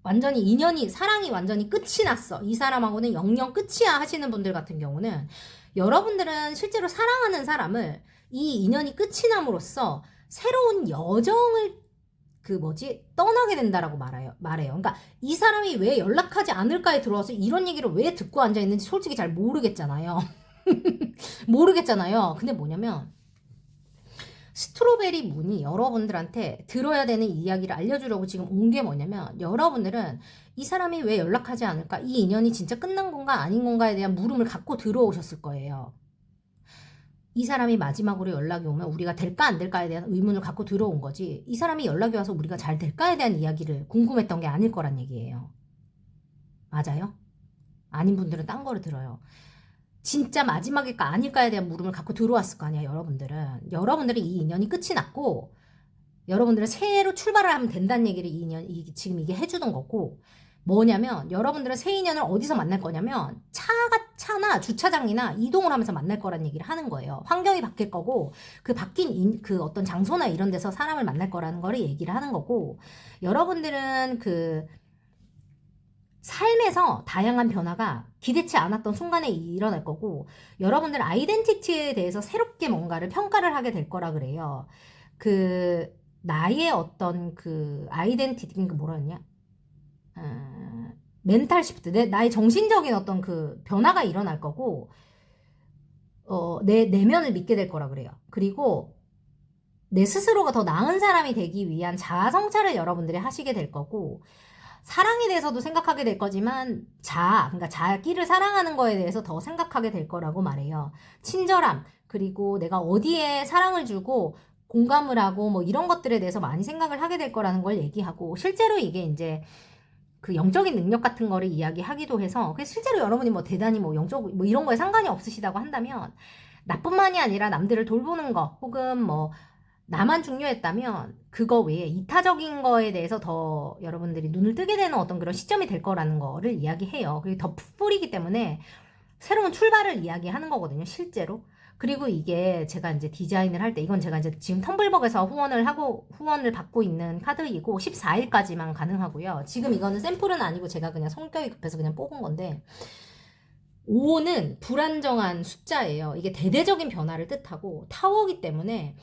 완전히 사랑이 완전히 끝이 났어, 이 사람하고는 영영 끝이야 하시는 분들 같은 경우는, 여러분들은 실제로 사랑하는 사람을 이 인연이 끝이 남으로써 새로운 여정을 떠나게 된다라고 말해요. 그러니까 이 사람이 왜 연락하지 않을까에 들어와서 이런 얘기를 왜 듣고 앉아있는지 솔직히 잘 모르겠잖아요. 모르겠잖아요. 근데 뭐냐면, 스트로베리 문이 여러분들한테 들어야 되는 이야기를 알려주려고 지금 온 게 뭐냐면, 여러분들은 이 사람이 왜 연락하지 않을까? 이 인연이 진짜 끝난 건가 아닌 건가에 대한 물음을 갖고 들어오셨을 거예요. 이 사람이 마지막으로 연락이 오면 우리가 될까 안 될까에 대한 의문을 갖고 들어온 거지, 이 사람이 연락이 와서 우리가 잘 될까에 대한 이야기를 궁금했던 게 아닐 거란 얘기예요. 맞아요? 아닌 분들은 딴 거를 들어요. 진짜 마지막일까 아닐까에 대한 물음을 갖고 들어왔을 거 아니야, 여러분들은. 여러분들은 이 인연이 끝이 났고, 여러분들은 새로 출발을 하면 된다는 얘기를 지금 이게 해주는 거고, 뭐냐면, 여러분들은 새 인연을 어디서 만날 거냐면, 차나 주차장이나 이동을 하면서 만날 거란 얘기를 하는 거예요. 환경이 바뀔 거고, 그 바뀐 그 어떤 장소나 이런 데서 사람을 만날 거라는 거를 얘기를 하는 거고, 여러분들은 삶에서 다양한 변화가 기대치 않았던 순간에 일어날 거고, 여러분들 아이덴티티에 대해서 새롭게 뭔가를 평가를 하게 될 거라 그래요. 나의 어떤 아이덴티티, 뭐라 했냐? 멘탈 시프트, 나의 정신적인 어떤 변화가 일어날 거고, 내 내면을 믿게 될 거라 그래요. 그리고 내 스스로가 더 나은 사람이 되기 위한 자아 성찰을 여러분들이 하시게 될 거고, 사랑에 대해서도 생각하게 될 거지만 그러니까 자기를 사랑하는 거에 대해서 더 생각하게 될 거라고 말해요. 친절함, 그리고 내가 어디에 사랑을 주고 공감을 하고 뭐 이런 것들에 대해서 많이 생각을 하게 될 거라는 걸 얘기하고, 실제로 이게 이제 영적인 능력 같은 거를 이야기하기도 해서, 그래서 실제로 여러분이 뭐 대단히 뭐 영적 뭐 이런 거에 상관이 없으시다고 한다면, 나뿐만이 아니라 남들을 돌보는 거 혹은 뭐 나만 중요했다면 그거 외에 이타적인 거에 대해서 더 여러분들이 눈을 뜨게 되는 어떤 그런 시점이 될 거라는 거를 이야기해요. 그게 더 풋뿌리기 때문에 새로운 출발을 이야기하는 거거든요, 실제로. 그리고 이게 제가 이제 디자인을 할 때, 이건 제가 이제 지금 텀블벅에서 후원을 받고 있는 카드이고 14일까지만 가능하고요. 지금 이거는 샘플은 아니고 제가 그냥 성격이 급해서 그냥 뽑은 건데, 5는 불안정한 숫자예요. 이게 대대적인 변화를 뜻하고, 타워이기 때문에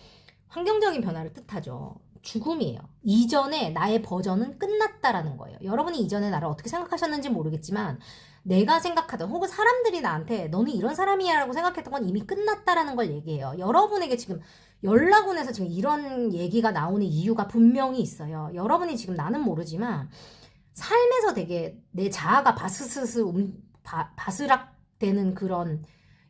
환경적인 변화를 뜻하죠. 죽음이에요. 이전에 나의 버전은 끝났다라는 거예요. 여러분이 이전에 나를 어떻게 생각하셨는지 모르겠지만, 내가 생각하던 혹은 사람들이 나한테 너는 이런 사람이야 라고 생각했던 건 이미 끝났다라는 걸 얘기해요. 여러분에게 지금 연락원에서 지금 이런 얘기가 나오는 이유가 분명히 있어요. 여러분이 지금, 나는 모르지만 삶에서 되게 내 자아가 바스락 되는 그런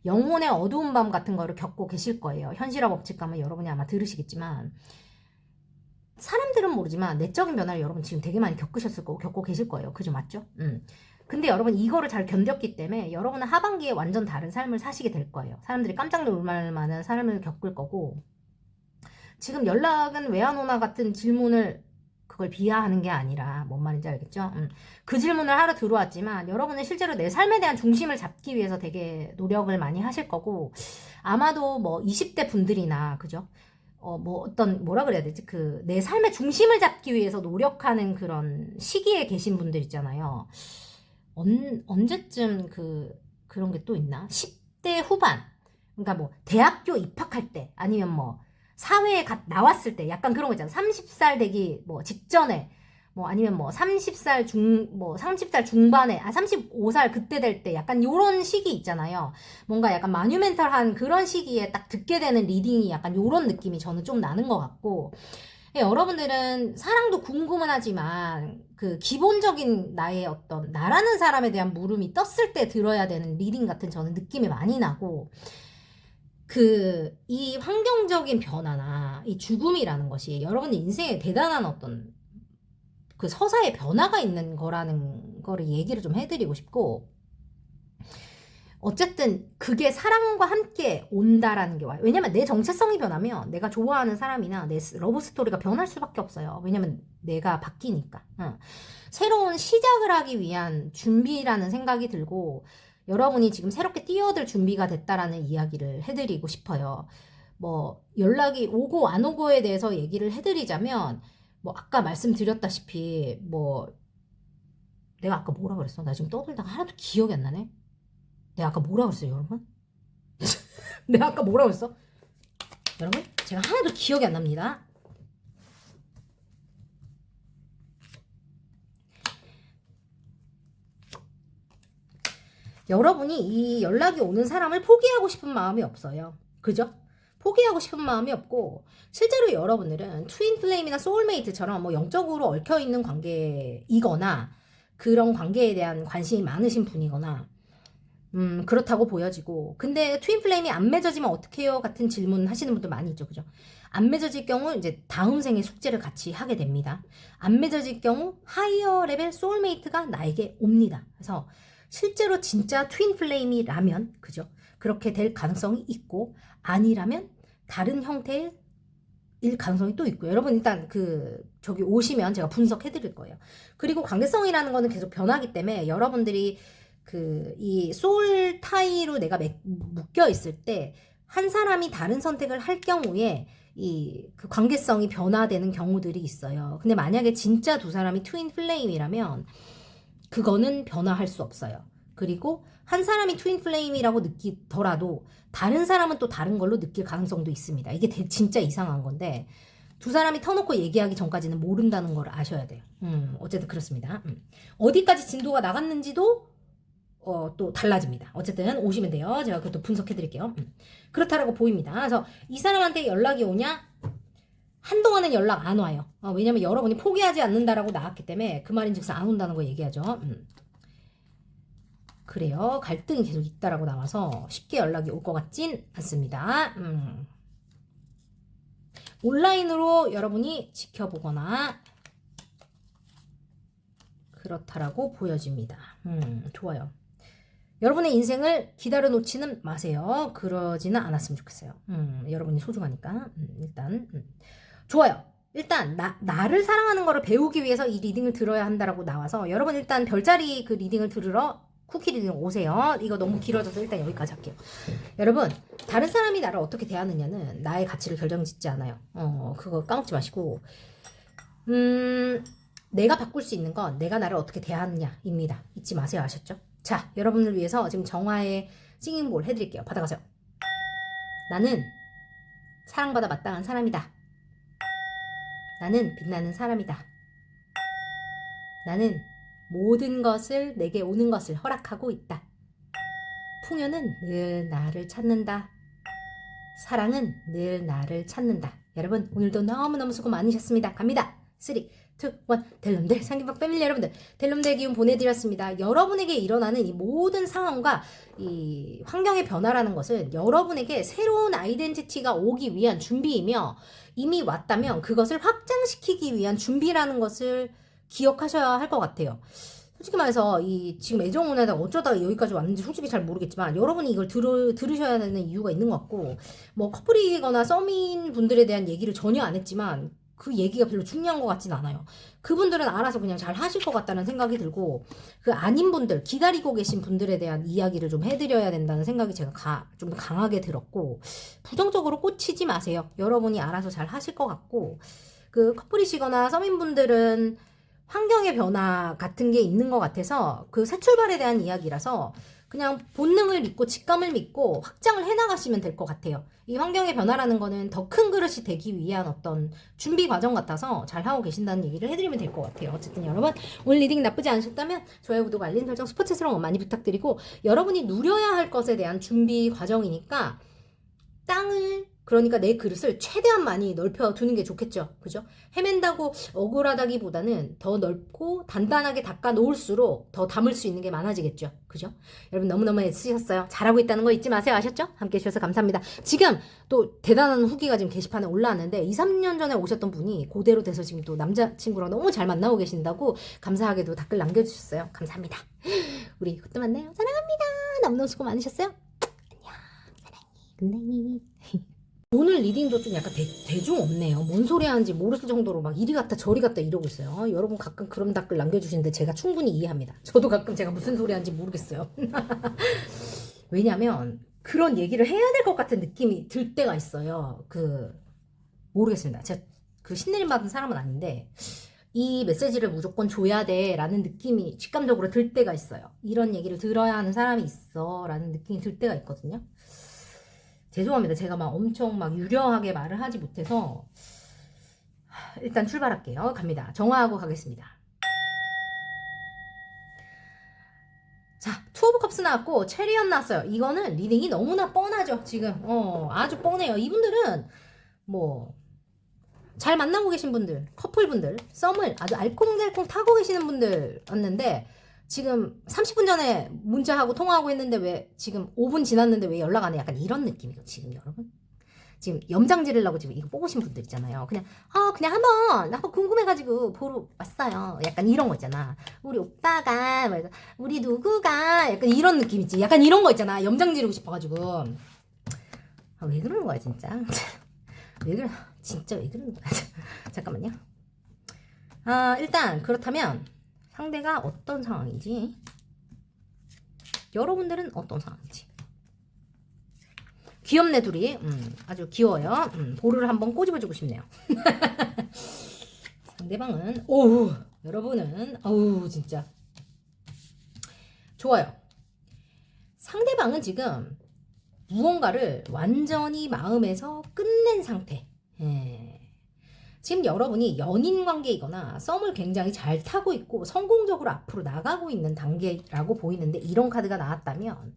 영혼의 어두운 밤 같은 거를 겪고 계실 거예요. 현실화 법칙감은 여러분이 아마 들으시겠지만, 사람들은 모르지만 내적인 변화를 여러분 지금 되게 많이 겪으셨을 거고 겪고 계실 거예요. 그죠? 맞죠? 근데 여러분 이거를 잘 견뎠기 때문에 여러분은 하반기에 완전 다른 삶을 사시게 될 거예요. 사람들이 깜짝 놀랄 만한 삶을 겪을 거고, 지금 연락은 왜 안 오나 같은 질문을, 그걸 비하하는 게 아니라 뭔 말인지 알겠죠? 그 질문을 하러 들어왔지만, 여러분은 실제로 내 삶에 대한 중심을 잡기 위해서 되게 노력을 많이 하실 거고, 아마도 뭐 20대 분들이나, 그죠? 뭐라 그래야 되지? 내 삶의 중심을 잡기 위해서 노력하는 그런 시기에 계신 분들 있잖아요. 언제쯤 그런 게 또 있나? 10대 후반. 그러니까 뭐 대학교 입학할 때, 아니면 뭐 사회에 나왔을 때, 약간 그런 거 있잖아. 30살 되기 뭐 직전에, 뭐 아니면 뭐 30살 중반에, 35살 그때 될 때, 약간 요런 시기 있잖아요. 뭔가 약간 마뉴멘탈한 그런 시기에 딱 듣게 되는 리딩이 약간 요런 느낌이 저는 좀 나는 것 같고, 여러분들은 사랑도 궁금은 하지만 기본적인 나의 어떤 나라는 사람에 대한 물음이 떴을 때 들어야 되는 리딩 같은 저는 느낌이 많이 나고, 이 환경적인 변화나 이 죽음이라는 것이 여러분의 인생에 대단한 어떤 서사의 변화가 있는 거라는 거를 얘기를 좀 해드리고 싶고, 어쨌든 그게 사랑과 함께 온다라는 게 와요. 왜냐면 내 정체성이 변하면 내가 좋아하는 사람이나 내 러브 스토리가 변할 수밖에 없어요. 왜냐면 내가 바뀌니까. 새로운 시작을 하기 위한 준비라는 생각이 들고, 여러분이 지금 새롭게 뛰어들 준비가 됐다라는 이야기를 해드리고 싶어요. 뭐 연락이 오고 안 오고에 대해서 얘기를 해드리자면, 뭐 아까 말씀드렸다시피, 뭐 내가 아까 뭐라 그랬어? 나 지금 떠들다가 하나도 기억이 안 나네. 내가 아까 뭐라 그랬어요, 여러분? 내가 아까 뭐라 그랬어? 여러분, 제가 하나도 기억이 안 납니다. 여러분이 이 연락이 오는 사람을 포기하고 싶은 마음이 없어요. 그죠? 포기하고 싶은 마음이 없고, 실제로 여러분들은 트윈 플레임이나 소울메이트처럼 뭐 영적으로 얽혀있는 관계이거나 그런 관계에 대한 관심이 많으신 분이거나 그렇다고 보여지고, 근데 트윈 플레임이 안 맺어지면 어떡해요? 같은 질문 하시는 분들 많이 있죠. 그죠? 안 맺어질 경우 이제 다음 생에 숙제를 같이 하게 됩니다. 안 맺어질 경우 하이어 레벨 소울메이트가 나에게 옵니다. 그래서 실제로 진짜 트윈 플레임이라면, 그죠? 그렇게 될 가능성이 있고, 아니라면 다른 형태의 일 가능성이 또 있고요. 여러분 일단 저기 오시면 제가 분석해 드릴 거예요. 그리고 관계성이라는 거는 계속 변하기 때문에 여러분들이 이 소울 타이로 내가 묶여 있을 때 한 사람이 다른 선택을 할 경우에 그 관계성이 변화되는 경우들이 있어요. 근데 만약에 진짜 두 사람이 트윈 플레임이라면 그거는 변화할 수 없어요. 그리고 한 사람이 트윈 플레임이라고 느끼더라도 다른 사람은 또 다른 걸로 느낄 가능성도 있습니다. 이게 진짜 이상한 건데, 두 사람이 터놓고 얘기하기 전까지는 모른다는 걸 아셔야 돼요. 어쨌든 그렇습니다. 어디까지 진도가 나갔는지도 또 달라집니다. 어쨌든 오시면 돼요. 제가 그것도 분석해 드릴게요. 그렇다라고 보입니다. 그래서 이 사람한테 연락이 오냐? 한동안은 연락 안 와요. 왜냐면 여러분이 포기하지 않는다라고 나왔기 때문에 그 말인즉슨 안 온다는 거 얘기하죠. 그래요. 갈등이 계속 있다라고 나와서 쉽게 연락이 올 것 같진 않습니다. 온라인으로 여러분이 지켜보거나 그렇다라고 보여집니다. 좋아요. 여러분의 인생을 기다려 놓지는 마세요. 그러지는 않았으면 좋겠어요. 여러분이 소중하니까. 일단 좋아요. 일단 나를 사랑하는 거를 배우기 위해서 이 리딩을 들어야 한다라고 나와서 여러분 일단 별자리 그 리딩을 들으러 쿠키 리딩 오세요. 이거 너무 길어져서 일단 여기까지 할게요. 여러분 다른 사람이 나를 어떻게 대하느냐는 나의 가치를 결정짓지 않아요. 그거 까먹지 마시고 내가 바꿀 수 있는 건 내가 나를 어떻게 대하느냐입니다. 잊지 마세요. 아셨죠? 자, 여러분을 위해서 지금 정화의 싱잉볼 해드릴게요. 받아가세요. 나는 사랑받아 마땅한 사람이다. 나는 빛나는 사람이다. 나는 모든 것을 내게 오는 것을 허락하고 있다. 풍요는 늘 나를 찾는다. 사랑은 늘 나를 찾는다. 여러분 오늘도 너무너무 수고 많으셨습니다. 갑니다. 3, 2, 1 델럼들 상기박 패밀리 여러분들 델럼들 기운 보내드렸습니다. 여러분에게 일어나는 이 모든 상황과 이 환경의 변화라는 것은 여러분에게 새로운 아이덴티티가 오기 위한 준비이며 이미 왔다면 그것을 확장시키기 위한 준비라는 것을 기억하셔야 할 것 같아요. 솔직히 말해서 지금 애정운에다 어쩌다가 여기까지 왔는지 솔직히 잘 모르겠지만 여러분이 이걸 들으셔야 되는 이유가 있는 것 같고, 뭐 커플이거나 썸인 분들에 대한 얘기를 전혀 안 했지만 그 얘기가 별로 중요한 것 같진 않아요. 그분들은 알아서 그냥 잘 하실 것 같다는 생각이 들고, 그 아닌 분들, 기다리고 계신 분들에 대한 이야기를 좀 해드려야 된다는 생각이 제가 좀 더 강하게 들었고, 부정적으로 꽂히지 마세요. 여러분이 알아서 잘 하실 것 같고, 그 커플이시거나 서민분들은 환경의 변화 같은 게 있는 것 같아서 그 새 출발에 대한 이야기라서 그냥 본능을 믿고 직감을 믿고 확장을 해나가시면 될 것 같아요. 이 환경의 변화라는 거는 더 큰 그릇이 되기 위한 어떤 준비 과정 같아서 잘 하고 계신다는 얘기를 해드리면 될 것 같아요. 어쨌든 여러분 오늘 리딩 나쁘지 않으셨다면 좋아요, 구독, 알림 설정, 스포츠스러운 거 많이 부탁드리고, 여러분이 누려야 할 것에 대한 준비 과정이니까 그러니까 내 그릇을 최대한 많이 넓혀두는 게 좋겠죠. 그죠? 헤맨다고 억울하다기보다는 더 넓고 단단하게 닦아 놓을수록 더 담을 수 있는 게 많아지겠죠. 그죠? 여러분 너무너무 애쓰셨어요. 잘하고 있다는 거 잊지 마세요. 아셨죠? 함께 해주셔서 감사합니다. 지금 또 대단한 후기가 지금 게시판에 올라왔는데 2, 3년 전에 오셨던 분이 그대로 돼서 지금 또 남자친구랑 너무 잘 만나고 계신다고 감사하게도 댓글 남겨주셨어요. 감사합니다. 우리 그때 만나요. 사랑합니다. 너무너무 수고 많으셨어요. 안녕. 사랑해. 굿나잇. 오늘 리딩도 좀 약간 대중 없네요. 뭔 소리 하는지 모를 정도로 막 이리 갔다 저리 갔다 이러고 있어요. 여러분 가끔 그런 댓글 남겨주시는데 제가 충분히 이해합니다. 저도 가끔 제가 무슨 소리 하는지 모르겠어요. 왜냐면 그런 얘기를 해야 될 것 같은 느낌이 들 때가 있어요. 모르겠습니다. 제가 신내림 받은 사람은 아닌데 이 메시지를 무조건 줘야 돼 라는 느낌이 직감적으로 들 때가 있어요. 이런 얘기를 들어야 하는 사람이 있어 라는 느낌이 들 때가 있거든요. 죄송합니다. 제가 막 엄청 막 유려하게 말을 하지 못해서 일단 출발할게요. 갑니다. 정화하고 가겠습니다. 자, 투 오브 컵스 나왔고 체리언 나왔어요. 이거는 리딩이 너무나 뻔하죠. 지금 아주 뻔해요. 이분들은 뭐 잘 만나고 계신 분들, 커플분들, 썸을 아주 알콩달콩 타고 계시는 분들였는데 지금 30분 전에 문자하고 통화하고 했는데 왜 지금 5분 지났는데 왜 연락 안 해? 약간 이런 느낌이에요. 지금 여러분. 지금 염장 지르려고 지금 이거 뽑으신 분들 있잖아요. 그냥 한번 궁금해가지고 보러 왔어요. 약간 이런 거 있잖아. 우리 오빠가, 우리 누구가, 약간 이런 느낌이지. 약간 이런 거 있잖아. 염장 지르고 싶어가지고. 왜 그러는 거야, 진짜. 왜 그래? 진짜 왜 그러는 거야? 잠깐만요. 일단, 그렇다면, 상대가 어떤 상황인지, 여러분들은 어떤 상황인지. 귀엽네 둘이. 아주 귀여워요. 볼을 한번 꼬집어주고 싶네요. 상대방은 여러분은 진짜 좋아요. 상대방은 지금 무언가를 완전히 마음에서 끝낸 상태. 지금 여러분이 연인 관계이거나 썸을 굉장히 잘 타고 있고 성공적으로 앞으로 나가고 있는 단계라고 보이는데 이런 카드가 나왔다면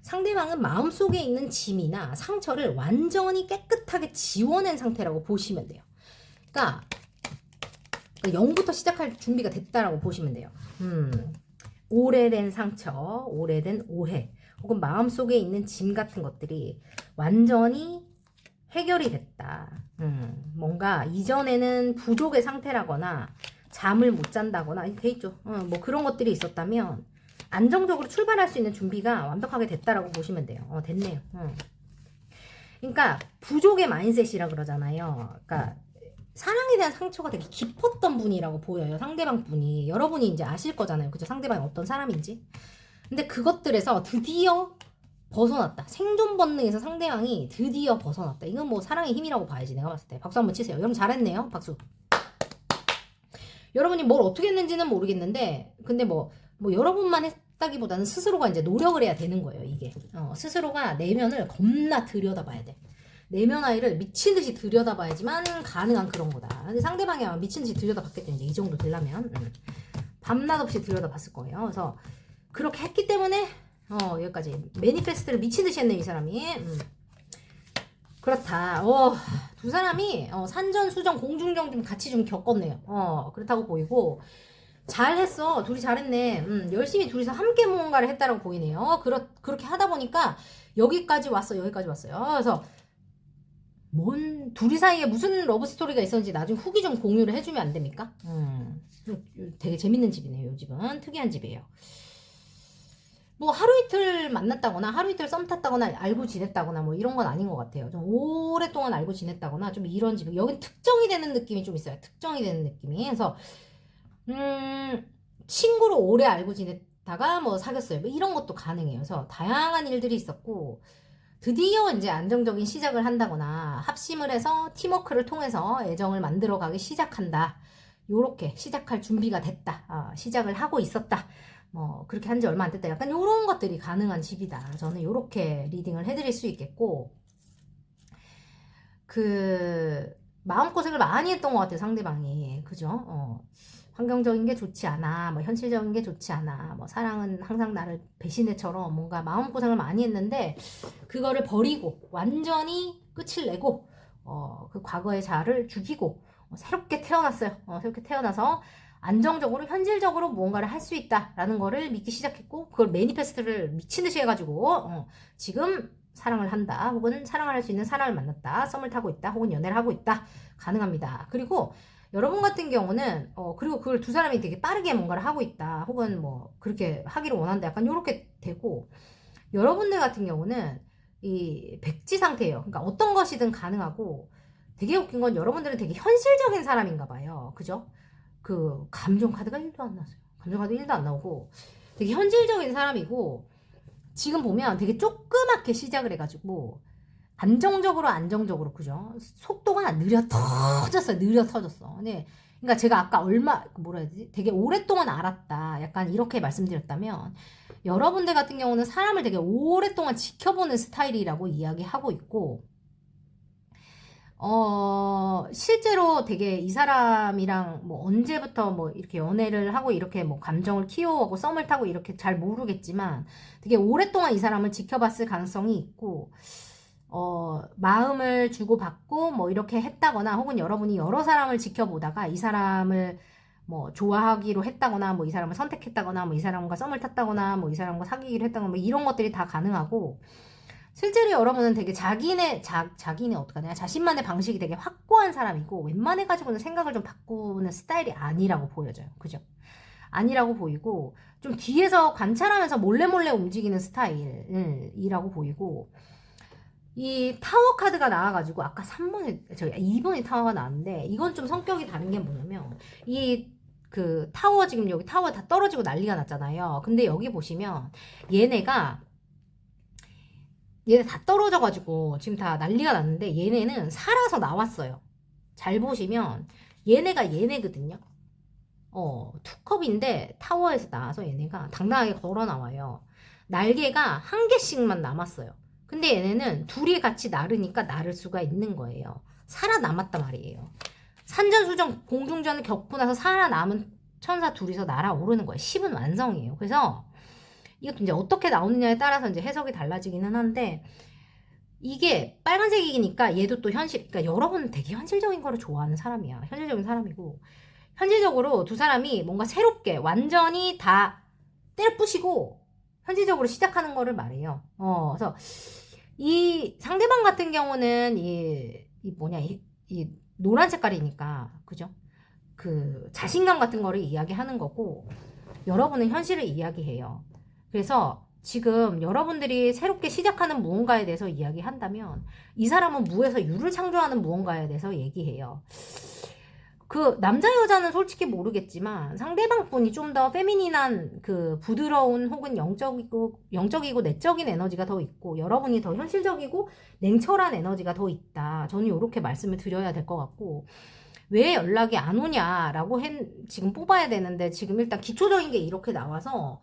상대방은 마음속에 있는 짐이나 상처를 완전히 깨끗하게 지워낸 상태라고 보시면 돼요. 그러니까 0부터 시작할 준비가 됐다라고 보시면 돼요. 오래된 상처, 오래된 오해, 혹은 마음속에 있는 짐 같은 것들이 완전히 해결이 됐다. 뭔가 이전에는 부족의 상태라거나 잠을 못 잔다거나 돼 있죠. 뭐 그런 것들이 있었다면 안정적으로 출발할 수 있는 준비가 완벽하게 됐다라고 보시면 돼요. 됐네요. 그러니까 부족의 마인셋이라 그러잖아요. 그러니까 사랑에 대한 상처가 되게 깊었던 분이라고 보여요. 상대방 분이. 여러분이 이제 아실 거잖아요. 그죠? 상대방이 어떤 사람인지. 근데 그것들에서 드디어 벗어났다. 생존 본능에서 상대방이 드디어 벗어났다. 이건 뭐 사랑의 힘이라고 봐야지. 내가 봤을 때. 박수 한번 치세요. 여러분 잘했네요. 박수. 여러분이 뭘 어떻게 했는지는 모르겠는데 근데 뭐 여러분만 했다기보다는 스스로가 이제 노력을 해야 되는 거예요. 이게 스스로가 내면을 겁나 들여다봐야 돼. 내면 아이를 미친 듯이 들여다봐야지만 가능한 그런 거다. 근데 상대방이 아마 미친 듯이 들여다봤겠죠. 이제 이 정도 되려면 밤낮 없이 들여다봤을 거예요. 그래서 그렇게 했기 때문에 여기까지 매니페스트를 미친 듯이 했네 이 사람이. 그렇다. 두 사람이 산전수전 공중경 좀 같이 좀 겪었네요. 그렇다고 보이고 잘했어. 둘이 잘했네. 열심히 둘이서 함께 무언가를 했다라고 보이네요. 그렇게 하다 보니까 여기까지 왔어요. 그래서 둘이 사이에 무슨 러브스토리가 있었는지 나중에 후기 좀 공유를 해주면 안 됩니까? 되게 재밌는 집이네요. 이 집은 특이한 집이에요. 뭐 하루 이틀 만났다거나 하루 이틀 썸 탔다거나 알고 지냈다거나 뭐 이런 건 아닌 것 같아요. 좀 오랫동안 알고 지냈다거나 좀 이런 집. 여긴 특정이 되는 느낌이 좀 있어요. 특정이 되는 느낌이. 그래서 친구로 오래 알고 지냈다가 뭐 사귀었어요. 뭐 이런 것도 가능해요. 그래서 다양한 일들이 있었고 드디어 이제 안정적인 시작을 한다거나 합심을 해서 팀워크를 통해서 애정을 만들어가기 시작한다. 요렇게 시작할 준비가 됐다. 시작을 하고 있었다. 뭐 그렇게 한 지 얼마 안 됐다. 약간 요런 것들이 가능한 집이다. 저는 요렇게 리딩을 해드릴 수 있겠고 마음고생을 많이 했던 것 같아요. 상대방이. 그죠? 환경적인 게 좋지 않아. 뭐 현실적인 게 좋지 않아. 뭐 사랑은 항상 나를 배신해처럼 뭔가 마음고생을 많이 했는데 그거를 버리고 완전히 끝을 내고 그 과거의 자아를 죽이고 새롭게 태어났어요. 새롭게 태어나서 안정적으로 현실적으로 무언가를 할 수 있다라는 거를 믿기 시작했고 그걸 매니페스트를 미친 듯이 해가지고 지금 사랑을 한다 혹은 사랑을 할 수 있는 사람을 만났다 썸을 타고 있다 혹은 연애를 하고 있다 가능합니다. 그리고 여러분 같은 경우는 그리고 그걸 두 사람이 되게 빠르게 뭔가를 하고 있다 혹은 뭐 그렇게 하기를 원한다 약간 요렇게 되고 여러분들 같은 경우는 이 백지 상태예요. 그러니까 어떤 것이든 가능하고 되게 웃긴 건 여러분들은 되게 현실적인 사람인가 봐요. 그죠? 그 감정 카드가 1도 안 나왔어요. 감정 카드 1도 안 나오고 되게 현실적인 사람이고 지금 보면 되게 조그맣게 시작을 해가지고 안정적으로 그죠? 속도가 느려 터졌어. 네. 그러니까 제가 아까 뭐라 해야 되지? 되게 오랫동안 알았다. 약간 이렇게 말씀드렸다면 여러분들 같은 경우는 사람을 되게 오랫동안 지켜보는 스타일이라고 이야기하고 있고 실제로 되게 이 사람이랑 뭐 언제부터 뭐 이렇게 연애를 하고 이렇게 뭐 감정을 키워오고 썸을 타고 이렇게 잘 모르겠지만 되게 오랫동안 이 사람을 지켜봤을 가능성이 있고, 마음을 주고받고 뭐 이렇게 했다거나 혹은 여러분이 여러 사람을 지켜보다가 이 사람을 뭐 좋아하기로 했다거나 뭐 이 사람을 선택했다거나 뭐 이 사람과 썸을 탔다거나 뭐 이 사람과 사귀기로 했다거나 뭐 이런 것들이 다 가능하고, 실제로 여러분은 되게 자기네 어떡하냐, 자신만의 방식이 되게 확고한 사람이고 웬만해 가지고는 생각을 좀 바꾸는 스타일이 아니라고 보여져요. 그죠? 아니라고 보이고 좀 뒤에서 관찰하면서 몰래 몰래 움직이는 스타일이라고 보이고, 이 타워 카드가 나와가지고 아까 2번이 타워가 나왔는데 이건 좀 성격이 다른 게 뭐냐면, 이 그 타워 지금 여기 타워 다 떨어지고 난리가 났잖아요. 근데 여기 보시면 얘네가 얘네 다 떨어져가지고 지금 다 난리가 났는데 얘네는 살아서 나왔어요. 잘 보시면 얘네가 얘네거든요. 투컵인데 타워에서 나와서 얘네가 당당하게 걸어 나와요. 날개가 한 개씩만 남았어요. 근데 얘네는 둘이 같이 나르니까 나를 수가 있는 거예요. 살아남았단 말이에요. 산전수전 공중전을 겪고 나서 살아남은 천사 둘이서 날아오르는 거예요. 10은 완성이에요. 그래서 이것도 이제 어떻게 나오느냐에 따라서 이제 해석이 달라지기는 한데, 이게 빨간색이니까 얘도 또 그러니까 여러분은 되게 현실적인 거를 좋아하는 사람이야. 현실적인 사람이고, 현실적으로 두 사람이 뭔가 새롭게 완전히 다 때려부시고 현실적으로 시작하는 거를 말해요. 그래서 이 상대방 같은 경우는 이 노란 색깔이니까, 그죠? 그 자신감 같은 거를 이야기하는 거고, 여러분은 현실을 이야기해요. 그래서 지금 여러분들이 새롭게 시작하는 무언가에 대해서 이야기한다면 이 사람은 무에서 유를 창조하는 무언가에 대해서 얘기해요. 그 남자 여자는 솔직히 모르겠지만 상대방 분이 좀 더 페미닌한 그 부드러운 혹은 영적이고 내적인 에너지가 더 있고, 여러분이 더 현실적이고 냉철한 에너지가 더 있다. 저는 이렇게 말씀을 드려야 될 것 같고, 왜 연락이 안 오냐라고 지금 뽑아야 되는데 지금 일단 기초적인 게 이렇게 나와서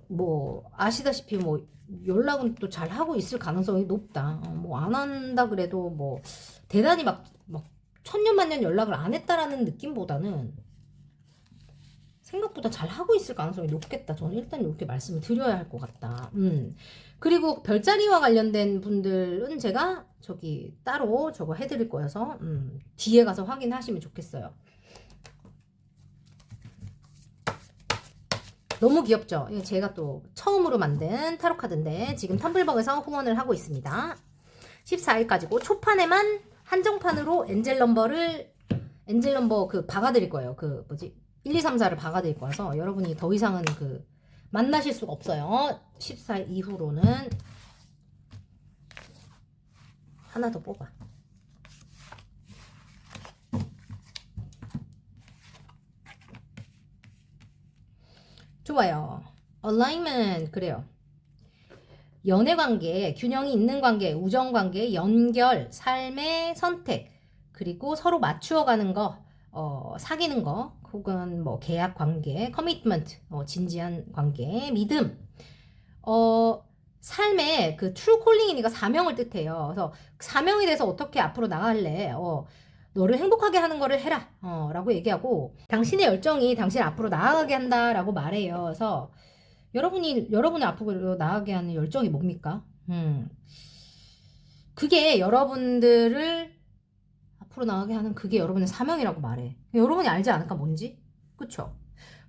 뭐 아시다시피 뭐 연락은 또 잘 하고 있을 가능성이 높다. 뭐 안 한다 그래도 뭐 대단히 막 천년만년 연락을 안 했다라는 느낌보다는 생각보다 잘 하고 있을 가능성이 높겠다. 저는 일단 이렇게 말씀을 드려야 할 것 같다. 그리고 별자리와 관련된 분들은 제가 저기 따로 저거 해드릴 거여서 뒤에 가서 확인하시면 좋겠어요. 너무 귀엽죠? 이거 제가 또 처음으로 만든 타로 카드인데 지금 텀블벅에서 후원을 하고 있습니다. 14일까지고 초판에만 한정판으로 엔젤 넘버 그 박아드릴 거예요. 그 뭐지? 1, 2, 3, 4를 박아드릴 거라서 여러분이 더 이상은 그 만나실 수가 없어요. 14일 이후로는 하나 더 뽑아. 좋아요. alignment 그래요. 연애관계, 균형이 있는 관계, 우정관계, 연결, 삶의 선택, 그리고 서로 맞추어가는 거, 사귀는 거, 혹은 뭐 계약관계, 커미트먼트, 진지한 관계, 믿음, 삶의 그 트루 콜링이니까 사명을 뜻해요. 그래서 사명에 대해서 어떻게 앞으로 나갈래? 너를 행복하게 하는 거를 해라. 라고 얘기하고, 당신의 열정이 당신을 앞으로 나아가게 한다라고 말해요. 그래서 여러분을 앞으로 나아가게 하는 열정이 뭡니까? 그게 여러분들을 앞으로 나가게 하는 그게 여러분의 사명이라고 말해. 여러분이 알지 않을까 뭔지? 그쵸?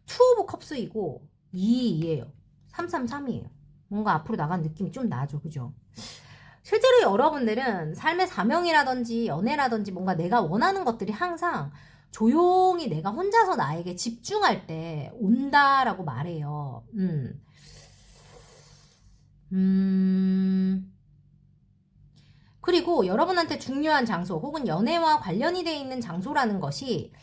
투 오브 컵스이고 2예요. 333이에요. 뭔가 앞으로 나가는 느낌이 좀 나죠. 그죠? 실제로 여러분들은 삶의 사명이라든지 연애라든지 뭔가 내가 원하는 것들이 항상 조용히 내가 혼자서 나에게 집중할 때 온다라고 말해요. 그리고 여러분한테 중요한 장소 혹은 연애와 관련이 되어 있는 장소라는 것이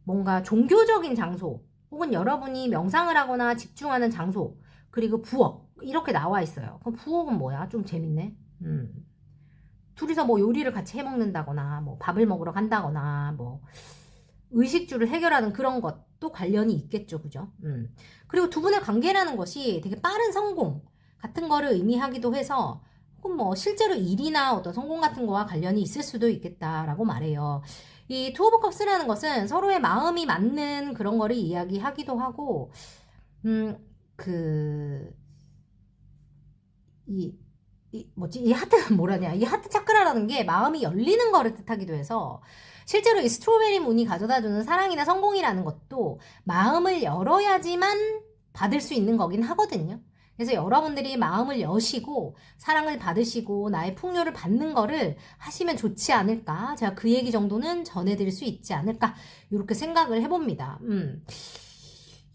뭔가 종교적인 장소 혹은 여러분이 명상을 하거나 집중하는 장소, 그리고 부엌 이렇게 나와 있어요. 그럼 부엌은 뭐야? 좀 재밌네. 둘이서 뭐 요리를 같이 해 먹는다거나 뭐 밥을 먹으러 간다거나 뭐 의식주를 해결하는 그런 것도 관련이 있겠죠. 그죠? 그리고 두 분의 관계라는 것이 되게 빠른 성공 같은 거를 의미하기도 해서 조금 뭐 실제로 일이나 어떤 성공 같은 거와 관련이 있을 수도 있겠다라고 말해요. 이 투 오브 컵스라는 것은 서로의 마음이 맞는 그런 거를 이야기하기도 하고, 그, 이 하트는 뭐라냐. 이 하트 차크라라는 게 마음이 열리는 거를 뜻하기도 해서, 실제로 이 스트로베리 문이 가져다주는 사랑이나 성공이라는 것도 마음을 열어야지만 받을 수 있는 거긴 하거든요. 그래서 여러분들이 마음을 여시고 사랑을 받으시고 나의 풍요를 받는 거를 하시면 좋지 않을까. 제가 그 얘기 정도는 전해드릴 수 있지 않을까. 이렇게 생각을 해봅니다.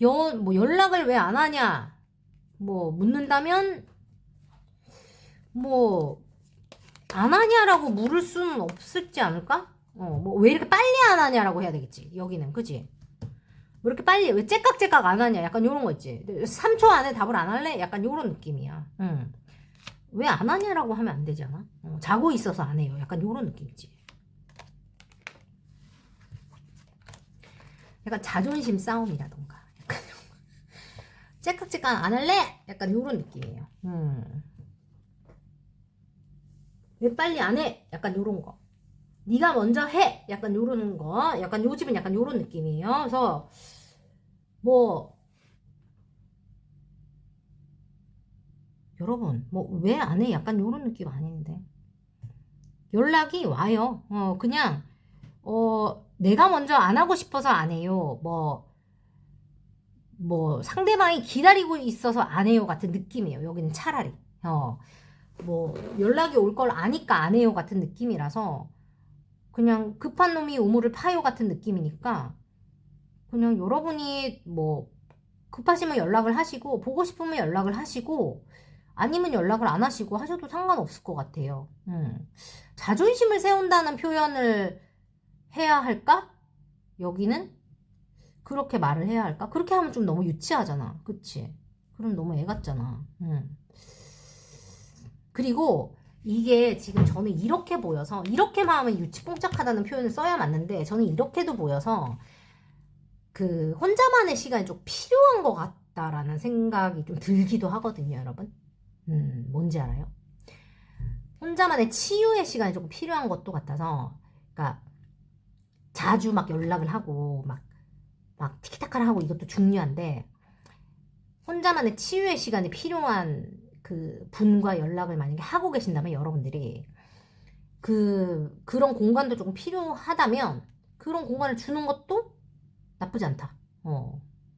뭐 연락을 왜 안 하냐 뭐 묻는다면 뭐 안 하냐라고 물을 수는 없을지 않을까? 뭐 왜 이렇게 빨리 안 하냐라고 해야 되겠지. 여기는 그지? 왜 이렇게 빨리 왜 째깍째깍 안 하냐 약간 요런 거 있지. 3초 안에 답을 안 할래? 약간 요런 느낌이야. 왜 안 하냐라고 하면 안 되잖아. 자고 있어서 안 해요. 약간 요런 느낌이지. 약간 자존심 싸움이라던가 약간 째깍째깍 안 할래? 약간 요런 느낌이에요. 왜 빨리 안 해? 약간 요런 거. 네가 먼저 해! 약간 요런 거. 약간 요 집은 약간 요런 느낌이에요. 그래서 뭐 여러분 뭐 왜 안 해? 약간 요런 느낌 아닌데 연락이 와요. 그냥 내가 먼저 안 하고 싶어서 안 해요. 뭐 상대방이 기다리고 있어서 안 해요 같은 느낌이에요. 여기는 차라리 뭐 연락이 올 걸 아니까 안 해요 같은 느낌이라서 그냥 급한 놈이 우물을 파요 같은 느낌이니까 그냥 여러분이 뭐 급하시면 연락을 하시고 보고 싶으면 연락을 하시고 아니면 연락을 안 하시고 하셔도 상관없을 것 같아요. 자존심을 세운다는 표현을 해야 할까? 여기는 그렇게 말을 해야 할까? 그렇게 하면 좀 너무 유치하잖아. 그치? 그럼 너무 애 같잖아. 그리고 이게 지금 저는 이렇게 보여서 이렇게만 하면 유치뽕짝하다는 표현을 써야 맞는데 저는 이렇게도 보여서 그 혼자만의 시간이 좀 필요한 것 같다라는 생각이 좀 들기도 하거든요, 여러분. 뭔지 알아요? 혼자만의 치유의 시간이 조금 필요한 것도 같아서, 그러니까 자주 막 연락을 하고 막 티키타카를 하고 이것도 중요한데 혼자만의 치유의 시간이 필요한 그 분과 연락을 만약에 하고 계신다면 여러분들이 그런 공간도 조금 필요하다면 그런 공간을 주는 것도 나쁘지 않다.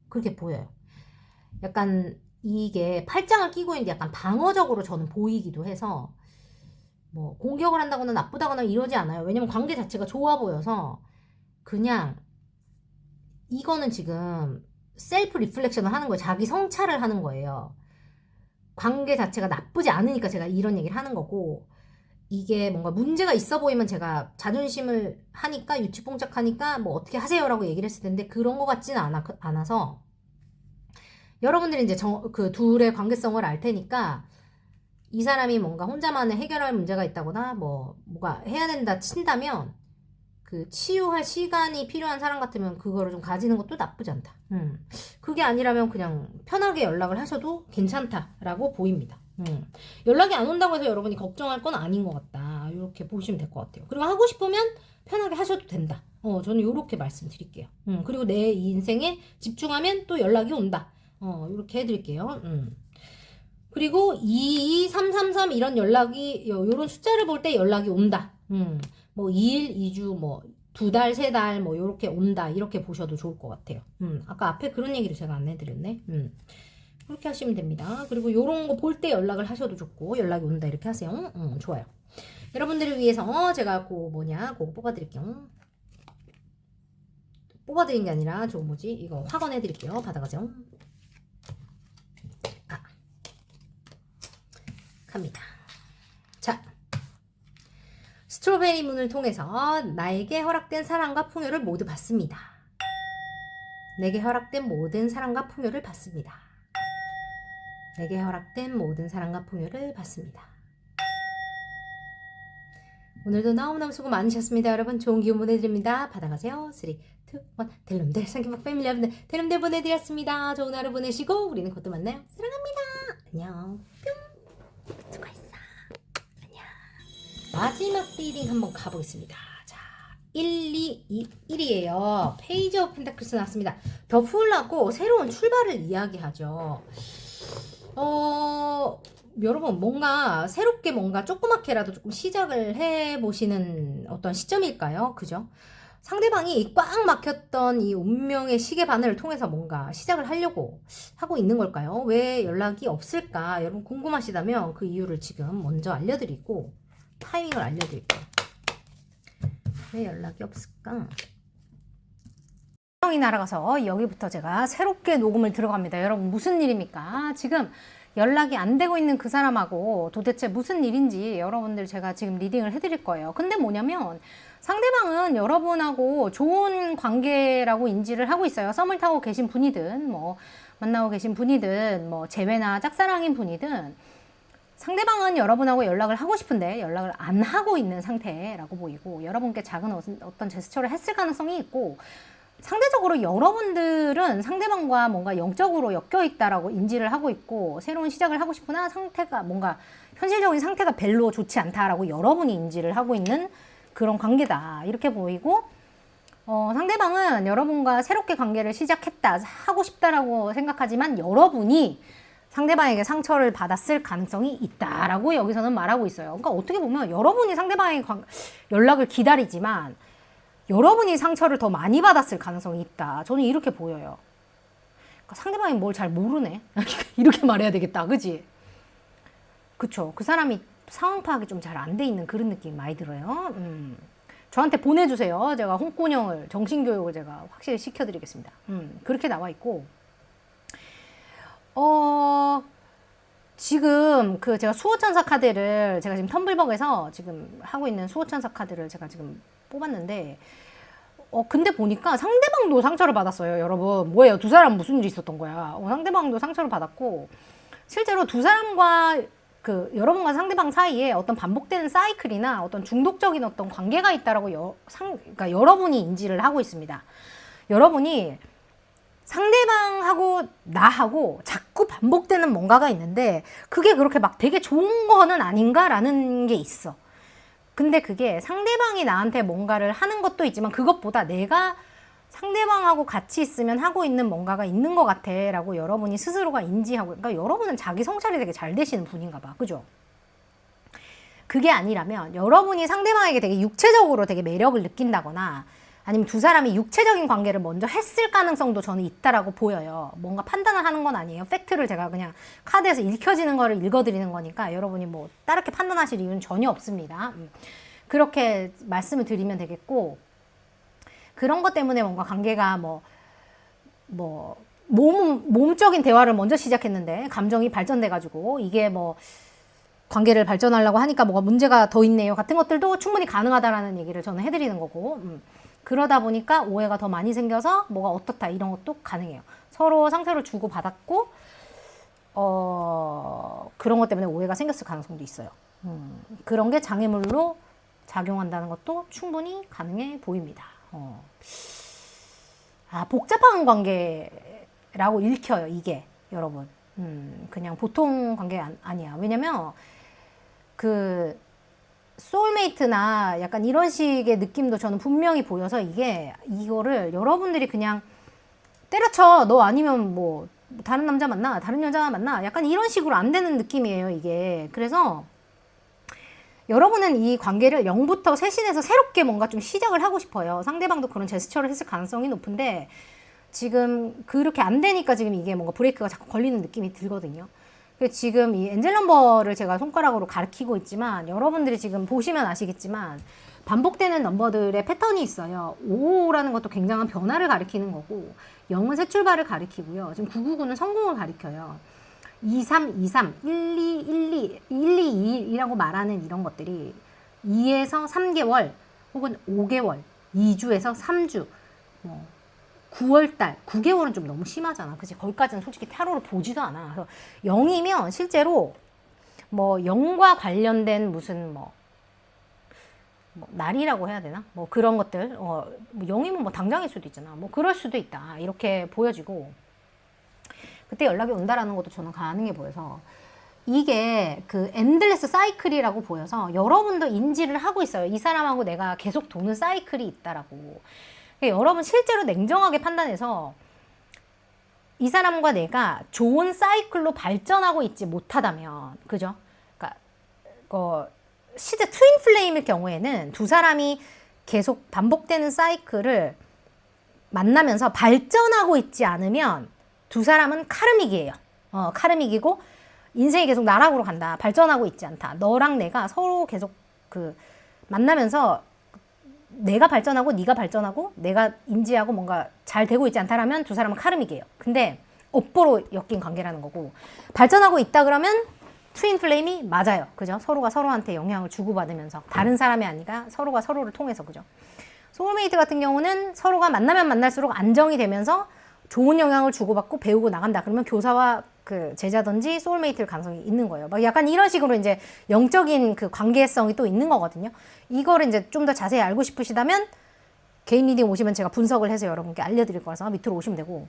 그렇게 보여요. 약간 이게 팔짱을 끼고 있는데 약간 방어적으로 저는 보이기도 해서 뭐 공격을 한다거나 나쁘다거나 이러지 않아요. 왜냐면 관계 자체가 좋아 보여서 그냥 이거는 지금 셀프 리플렉션을 하는 거예요. 자기 성찰을 하는 거예요. 관계 자체가 나쁘지 않으니까 제가 이런 얘기를 하는 거고 이게 뭔가 문제가 있어 보이면 제가 자존심을 하니까 유치뽕짝하니까 뭐 어떻게 하세요라고 얘기를 했을 텐데 그런 것 같지는 않아서 여러분들이 이제 그 둘의 관계성을 알 테니까 이 사람이 뭔가 혼자만의 해결할 문제가 있다거나 뭐가 해야 된다 친다면 그 치유할 시간이 필요한 사람 같으면 그거를 좀 가지는 것도 나쁘지 않다. 그게 아니라면 그냥 편하게 연락을 하셔도 괜찮다라고 보입니다. 연락이 안 온다고 해서 여러분이 걱정할 건 아닌 것 같다. 이렇게 보시면 될 것 같아요. 그리고 하고 싶으면 편하게 하셔도 된다. 저는 이렇게 말씀드릴게요. 그리고 내 인생에 집중하면 또 연락이 온다. 이렇게 해드릴게요. 그리고 22333 이런 연락이 요런 숫자를 볼 때 연락이 온다. 뭐 2일, 2주, 뭐 2달, 3달 뭐 요렇게 온다. 이렇게 보셔도 좋을 것 같아요. 아까 앞에 그런 얘기를 제가 안 해드렸네. 그렇게 하시면 됩니다. 그리고 요런 거 볼 때 연락을 하셔도 좋고 연락이 온다 이렇게 하세요. 좋아요. 여러분들을 위해서 제가 그거 뽑아드릴게요. 뽑아드린 게 아니라 이거 확언해드릴게요. 받아가세요. 갑니다. 자, 스트로베리 문을 통해서 나에게 허락된 사랑과 풍요를 모두 받습니다. 내게 허락된 모든 사랑과 풍요를 받습니다. 내게 허락된 모든 사랑과 풍요를 받습니다. 오늘도 너무너무 수고 많으셨습니다. 여러분 좋은 기운 보내드립니다. 받아가세요. 3, 2, 1 델름들 상기막 패밀리 여러분들 델름들 보내드렸습니다. 좋은 하루 보내시고 우리는 곧 또 만나요. 사랑합니다. 안녕. 뿅. 수고했어. 마지막 리딩 한번 가보겠습니다. 자, 1, 2, 1이에요. 페이지 오브 펜타클스 나왔습니다. 더 풀하고 새로운 출발을 이야기하죠. 여러분 뭔가 새롭게 뭔가 조그맣게라도 조금 시작을 해보시는 어떤 시점일까요? 그죠? 상대방이 꽉 막혔던 이 운명의 시계바늘을 통해서 뭔가 시작을 하려고 하고 있는 걸까요? 왜 연락이 없을까? 여러분 궁금하시다면 그 이유를 지금 먼저 알려드리고 타이밍을 알려드릴게요. 왜 연락이 없을까? 이 날아가서 여기부터 제가 새롭게 녹음을 들어갑니다. 여러분 무슨 일입니까? 지금 연락이 안 되고 있는 그 사람하고 도대체 무슨 일인지 여러분들 제가 지금 리딩을 해드릴 거예요. 근데 뭐냐면 상대방은 여러분하고 좋은 관계라고 인지를 하고 있어요. 썸을 타고 계신 분이든 뭐 만나고 계신 분이든 뭐 재회나 짝사랑인 분이든 상대방은 여러분하고 연락을 하고 싶은데 연락을 안 하고 있는 상태라고 보이고 여러분께 작은 어떤 제스처를 했을 가능성이 있고 상대적으로 여러분들은 상대방과 뭔가 영적으로 엮여 있다라고 인지를 하고 있고 새로운 시작을 하고 싶으나 상태가 뭔가 현실적인 상태가 별로 좋지 않다라고 여러분이 인지를 하고 있는 그런 관계다 이렇게 보이고 상대방은 여러분과 새롭게 관계를 시작했다 하고 싶다라고 생각하지만 여러분이 상대방에게 상처를 받았을 가능성이 있다라고 여기서는 말하고 있어요. 그러니까 어떻게 보면 여러분이 상대방의 연락을 기다리지만 여러분이 상처를 더 많이 받았을 가능성이 있다. 저는 이렇게 보여요. 그러니까 상대방이 뭘 잘 모르네. 이렇게 말해야 되겠다. 그지? 그쵸. 그 사람이 상황 파악이 좀 잘 안 돼 있는 그런 느낌이 많이 들어요. 저한테 보내주세요. 제가 홍군형을, 정신교육을 제가 확실히 시켜드리겠습니다. 그렇게 나와 있고. 지금 그 제가 수호천사 카드를 제가 지금 텀블벅에서 지금 하고 있는 수호천사 카드를 제가 지금 뽑았는데 근데 보니까 상대방도 상처를 받았어요. 여러분 뭐예요? 두 사람 무슨 일이 있었던 거야? 상대방도 상처를 받았고 실제로 두 사람과 그 여러분과 상대방 사이에 어떤 반복되는 사이클이나 어떤 중독적인 어떤 관계가 있다라고 그러니까 여러분이 인지를 하고 있습니다. 여러분이 상대방하고 나하고 자꾸 반복되는 뭔가가 있는데 그게 그렇게 막 되게 좋은 거는 아닌가라는 게 있어. 근데 그게 상대방이 나한테 뭔가를 하는 것도 있지만 그것보다 내가 상대방하고 같이 있으면 하고 있는 뭔가가 있는 것 같아 라고 여러분이 스스로가 인지하고 그러니까 여러분은 자기 성찰이 되게 잘 되시는 분인가 봐. 그죠? 그게 아니라면 여러분이 상대방에게 되게 육체적으로 되게 매력을 느낀다거나 아니면 두 사람이 육체적인 관계를 먼저 했을 가능성도 저는 있다라고 보여요. 뭔가 판단을 하는 건 아니에요. 팩트를 제가 그냥 카드에서 읽혀지는 거를 읽어드리는 거니까 여러분이 뭐 다르게 판단하실 이유는 전혀 없습니다. 그렇게 말씀을 드리면 되겠고 그런 것 때문에 뭔가 관계가 몸적인 대화를 먼저 시작했는데 감정이 발전돼가지고 이게 뭐 관계를 발전하려고 하니까 뭐가 문제가 더 있네요 같은 것들도 충분히 가능하다라는 얘기를 저는 해드리는 거고 그러다 보니까 오해가 더 많이 생겨서 뭐가 어떻다 이런 것도 가능해요. 서로 상처를 주고 받았고 그런 것 때문에 오해가 생겼을 가능성도 있어요. 그런 게 장애물로 작용한다는 것도 충분히 가능해 보입니다. 복잡한 관계라고 읽혀요, 이게, 여러분. 그냥 보통 관계 아니야. 왜냐면, 소울메이트나 약간 이런 식의 느낌도 저는 분명히 보여서 이거를 여러분들이 그냥 때려쳐. 너 아니면 뭐, 다른 남자 만나, 다른 여자 만나. 약간 이런 식으로 안 되는 느낌이에요, 이게. 그래서, 여러분은 이 관계를 0부터 쇄신해서 새롭게 뭔가 좀 시작을 하고 싶어요. 상대방도 그런 제스처를 했을 가능성이 높은데 지금 그렇게 안 되니까 지금 이게 뭔가 브레이크가 자꾸 걸리는 느낌이 들거든요. 지금 이 엔젤 넘버를 제가 손가락으로 가리키고 있지만 여러분들이 지금 보시면 아시겠지만 반복되는 넘버들의 패턴이 있어요. 5라는 것도 굉장한 변화를 가리키는 거고 0은 새 출발을 가리키고요. 지금 999는 성공을 가리켜요. 2323, 1212, 122이라고 말하는 이런 것들이 2에서 3개월 혹은 5개월, 2주에서 3주, 9월달, 9개월은 좀 너무 심하잖아. 그치? 거기까지는 솔직히 타로를 보지도 않아. 그래서 0이면 실제로 0과 관련된 무슨 날이라고 해야 되나? 그런 것들, 0이면 당장일 수도 있잖아. 그럴 수도 있다. 이렇게 보여지고. 그때 연락이 온다라는 것도 저는 가능해 보여서 이게 그 엔들레스 사이클이라고 보여서 여러분도 인지를 하고 있어요. 이 사람하고 내가 계속 도는 사이클이 있다라고. 여러분 실제로 냉정하게 판단해서 이 사람과 내가 좋은 사이클로 발전하고 있지 못하다면, 그죠? 그러니까 시제 트윈 플레임일 경우에는 두 사람이 계속 반복되는 사이클을 만나면서 발전하고 있지 않으면 두 사람은 카르믹이에요. 카르믹이고 인생이 계속 나락으로 간다. 발전하고 있지 않다. 너랑 내가 서로 계속 그 만나면서 내가 발전하고 네가 발전하고 내가 인지하고 뭔가 잘 되고 있지 않다라면 두 사람은 카르믹이에요. 근데 업보로 엮인 관계라는 거고, 발전하고 있다 그러면 트윈 플레임이 맞아요. 그죠? 서로가 서로한테 영향을 주고받으면서, 다른 사람이 아니라 서로가 서로를 통해서, 그죠? 소울메이트 같은 경우는 서로가 만나면 만날수록 안정이 되면서 좋은 영향을 주고받고 배우고 나간다. 그러면 교사와 그 제자든지 소울메이트일 가능성이 있는 거예요. 막 약간 이런 식으로 이제 영적인 그 관계성이 또 있는 거거든요. 이거를 이제 좀 더 자세히 알고 싶으시다면 개인 리딩 오시면 제가 분석을 해서 여러분께 알려드릴 거라서 밑으로 오시면 되고.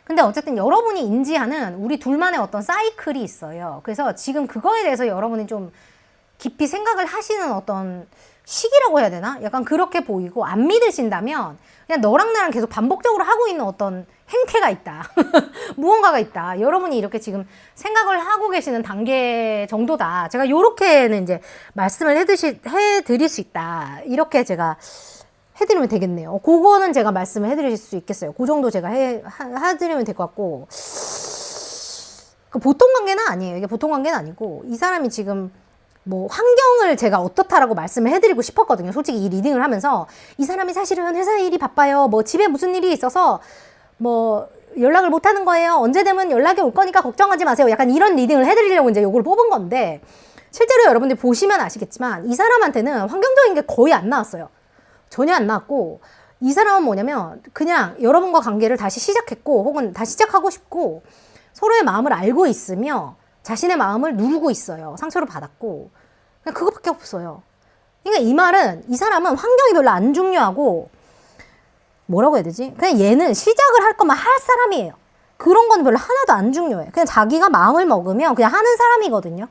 근데 어쨌든 여러분이 인지하는 우리 둘만의 어떤 사이클이 있어요. 그래서 지금 그거에 대해서 여러분이 좀 깊이 생각을 하시는 어떤 시기라고 해야 되나? 약간 그렇게 보이고, 안 믿으신다면 그냥 너랑 나랑 계속 반복적으로 하고 있는 어떤 행태가 있다. 무언가가 있다. 여러분이 이렇게 지금 생각을 하고 계시는 단계 정도다. 제가 요렇게는 이제 말씀을 해드릴 수 있다. 이렇게 제가 해드리면 되겠네요. 그거는 제가 말씀을 해드릴 수 있겠어요. 그 정도 제가 해드리면 될 것 같고. 보통 관계는 아니에요. 이게 보통 관계는 아니고, 이 사람이 지금 뭐 환경을 제가 어떻다라고 말씀을 해드리고 싶었거든요. 솔직히 이 리딩을 하면서 이 사람이 사실은 회사 일이 바빠요. 뭐 집에 무슨 일이 있어서 뭐 연락을 못 하는 거예요. 언제 되면 연락이 올 거니까 걱정하지 마세요. 약간 이런 리딩을 해드리려고 이제 요걸 뽑은 건데, 실제로 여러분들이 보시면 아시겠지만 이 사람한테는 환경적인 게 거의 안 나왔어요. 전혀 안 나왔고, 이 사람은 뭐냐면 그냥 여러분과 관계를 다시 시작했고, 혹은 다시 시작하고 싶고, 서로의 마음을 알고 있으며 자신의 마음을 누르고 있어요. 상처를 받았고. 그냥 그것밖에 없어요. 그러니까 이 말은, 이 사람은 환경이 별로 안 중요하고, 뭐라고 해야 되지? 그냥 얘는 시작을 할 거면 할 사람이에요. 그런 건 별로 하나도 안 중요해. 그냥 자기가 마음을 먹으면 그냥 하는 사람이거든요.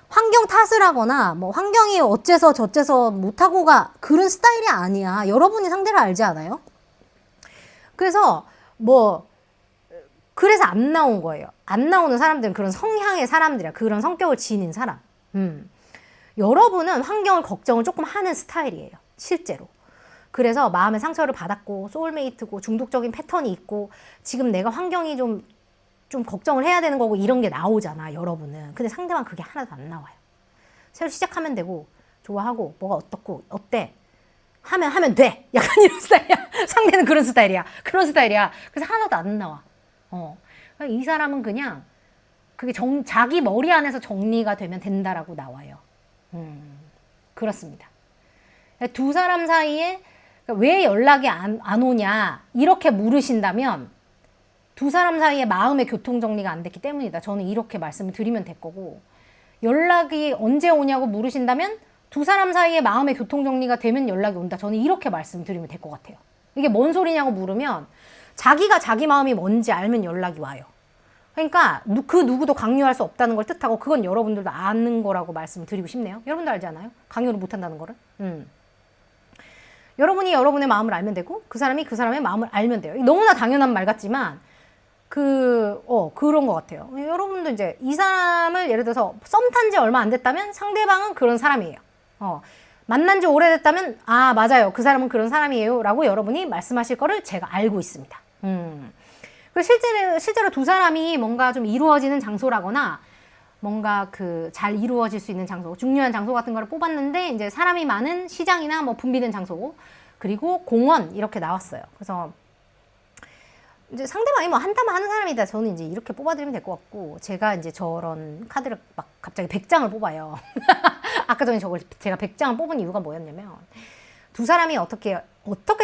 환경 탓을 하거나 뭐 환경이 어째서 저째서 못하고 가, 그런 스타일이 아니야. 여러분이 상대를 알지 않아요? 그래서 그래서 안 나온 거예요. 안 나오는 사람들은 그런 성향의 사람들이야. 그런 성격을 지닌 사람. 여러분은 환경을 걱정을 조금 하는 스타일이에요. 실제로. 그래서 마음의 상처를 받았고, 소울메이트고, 중독적인 패턴이 있고, 지금 내가 환경이 좀 걱정을 해야 되는 거고, 이런 게 나오잖아, 여러분은. 근데 상대방 그게 하나도 안 나와요. 새로 시작하면 되고, 좋아하고, 뭐가 어떻고, 어때? 하면 돼! 약간 이런 스타일이야. 상대는 그런 스타일이야. 그런 스타일이야. 그래서 하나도 안 나와. 이 사람은 그냥, 그게 자기 머리 안에서 정리가 되면 된다라고 나와요. 그렇습니다. 두 사람 사이에 왜 연락이 안 오냐, 이렇게 물으신다면, 두 사람 사이에 마음의 교통 정리가 안 됐기 때문이다. 저는 이렇게 말씀을 드리면 될 거고, 연락이 언제 오냐고 물으신다면 두 사람 사이에 마음의 교통 정리가 되면 연락이 온다. 저는 이렇게 말씀드리면 될 것 같아요. 이게 뭔 소리냐고 물으면 자기가 자기 마음이 뭔지 알면 연락이 와요. 그러니까 그 누구도 강요할 수 없다는 걸 뜻하고, 그건 여러분들도 아는 거라고 말씀을 드리고 싶네요. 여러분도 알지 않아요? 강요를 못 한다는 거를. 여러분이 여러분의 마음을 알면 되고, 그 사람이 그 사람의 마음을 알면 돼요. 너무나 당연한 말 같지만 그런 것 같아요. 여러분도 이제 이 사람을 예를 들어서 썸 탄 지 얼마 안 됐다면 상대방은 그런 사람이에요. 만난 지 오래됐다면, 아, 맞아요. 그 사람은 그런 사람이에요. 라고 여러분이 말씀하실 거를 제가 알고 있습니다. 그리고 실제로 두 사람이 뭔가 좀 이루어지는 장소라거나, 뭔가 잘 이루어질 수 있는 장소, 중요한 장소 같은 거를 뽑았는데, 이제 사람이 많은 시장이나 뭐 붐비는 장소, 그리고 공원, 이렇게 나왔어요. 그래서 이제 상대방이 뭐 한다면 하는 사람이다. 저는 이제 이렇게 뽑아드리면 될 것 같고, 제가 이제 저런 카드를 막 갑자기 100장을 뽑아요. 아까 전에 제가 100장을 뽑은 이유가 뭐였냐면, 두 사람이 어떻게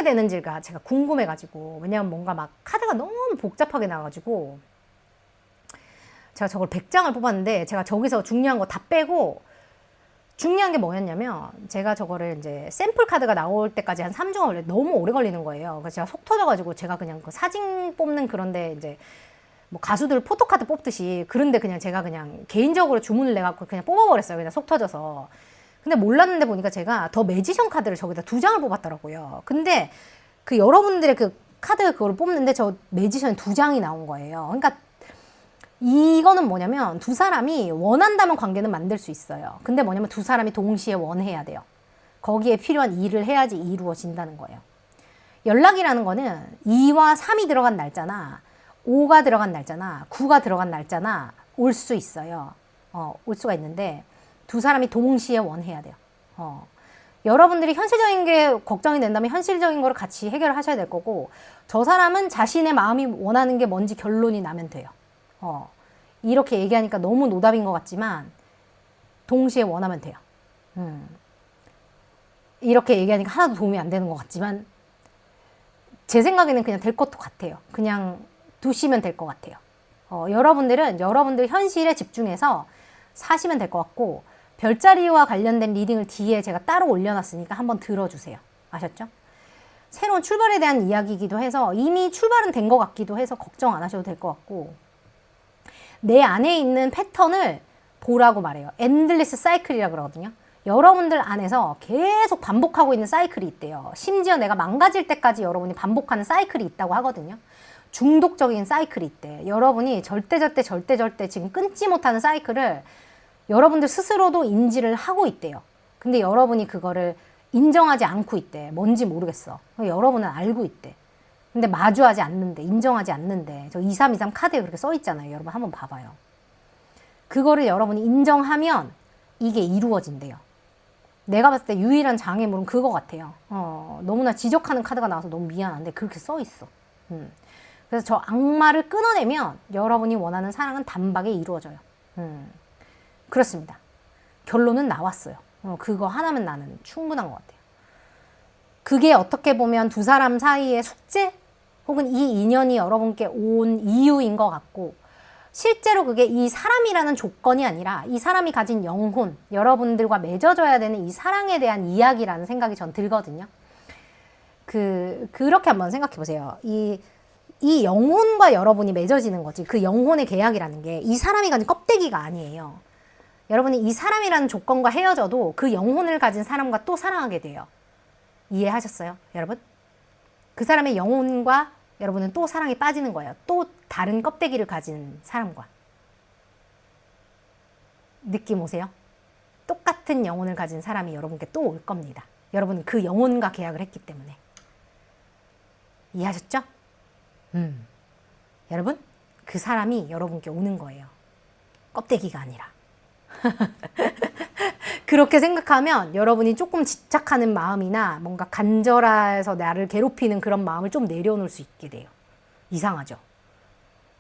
되는지가 제가 궁금해가지고, 왜냐면 뭔가 막 카드가 너무 복잡하게 나와가지고, 제가 저걸 100장을 뽑았는데, 제가 저기서 중요한 거 다 빼고, 중요한 게 뭐였냐면, 제가 저거를 이제 샘플 카드가 나올 때까지 한 3주가 너무 오래 걸리는 거예요. 그래서 제가 속 터져가지고, 제가 그냥 그 사진 뽑는 그런데 이제 뭐 가수들 포토카드 뽑듯이 그런데 그냥 제가 그냥 개인적으로 주문을 내갖고 그냥 뽑아버렸어요. 그냥 속 터져서. 근데 몰랐는데 보니까 제가 더 매지션 카드를 저기다 2장을 뽑았더라고요. 근데 그 여러분들의 그 카드 그걸 뽑는데 저 매지션이 2장이 나온 거예요. 그러니까 이거는 뭐냐면 두 사람이 원한다면 관계는 만들 수 있어요. 근데 뭐냐면 두 사람이 동시에 원해야 돼요. 거기에 필요한 일을 해야지 이루어진다는 거예요. 연락이라는 거는 2와 3이 들어간 날짜나 5가 들어간 날짜나 9가 들어간 날짜나 올 수 있어요. 올 수가 있는데 두 사람이 동시에 원해야 돼요. 여러분들이 현실적인 게 걱정이 된다면 현실적인 거를 같이 해결을 하셔야 될 거고 저 사람은 자신의 마음이 원하는 게 뭔지 결론이 나면 돼요. 이렇게 얘기하니까 너무 노답인 것 같지만 동시에 원하면 돼요. 이렇게 얘기하니까 하나도 도움이 안 되는 것 같지만 제 생각에는 그냥 될 것도 같아요. 그냥 두시면 될 것 같아요. 여러분들은 여러분들 현실에 집중해서 사시면 될 것 같고 별자리와 관련된 리딩을 뒤에 제가 따로 올려놨으니까 한번 들어주세요. 아셨죠? 새로운 출발에 대한 이야기이기도 해서 이미 출발은 된 것 같기도 해서 걱정 안 하셔도 될 것 같고 내 안에 있는 패턴을 보라고 말해요. 엔들리스 사이클이라고 그러거든요. 여러분들 안에서 계속 반복하고 있는 사이클이 있대요. 심지어 내가 망가질 때까지 여러분이 반복하는 사이클이 있다고 하거든요. 중독적인 사이클이 있대. 여러분이 절대 지금 끊지 못하는 사이클을 여러분들 스스로도 인지를 하고 있대요. 근데 여러분이 그거를 인정하지 않고 있대. 뭔지 모르겠어. 여러분은 알고 있대. 근데 마주하지 않는데, 인정하지 않는데, 저 2323 카드에 그렇게 써 있잖아요. 여러분 한번 봐봐요. 그거를 여러분이 인정하면 이게 이루어진대요. 내가 봤을 때 유일한 장애물은 그거 같아요. 너무나 지적하는 카드가 나와서 너무 미안한데 그렇게 써 있어. 그래서 저 악마를 끊어내면 여러분이 원하는 사랑은 단박에 이루어져요. 그렇습니다. 결론은 나왔어요. 그거 하나면 나는 충분한 것 같아요. 그게 어떻게 보면 두 사람 사이의 숙제? 혹은 이 인연이 여러분께 온 이유인 것 같고 실제로 그게 이 사람이라는 조건이 아니라 이 사람이 가진 영혼, 여러분들과 맺어져야 되는 이 사랑에 대한 이야기라는 생각이 전 들거든요. 그렇게 한번 생각해 보세요. 이 영혼과 여러분이 맺어지는 거지. 그 영혼의 계약이라는 게 이 사람이 가진 껍데기가 아니에요. 여러분이 이 사람이라는 조건과 헤어져도 그 영혼을 가진 사람과 또 사랑하게 돼요. 이해하셨어요, 여러분? 그 사람의 영혼과 여러분은 또 사랑에 빠지는 거예요. 또 다른 껍데기를 가진 사람과. 느낌 오세요? 똑같은 영혼을 가진 사람이 여러분께 또 올 겁니다. 여러분은 그 영혼과 계약을 했기 때문에. 이해하셨죠? 여러분, 그 사람이 여러분께 오는 거예요. 껍데기가 아니라. 그렇게 생각하면 여러분이 조금 집착하는 마음이나 뭔가 간절해서 나를 괴롭히는 그런 마음을 좀 내려놓을 수 있게 돼요. 이상하죠?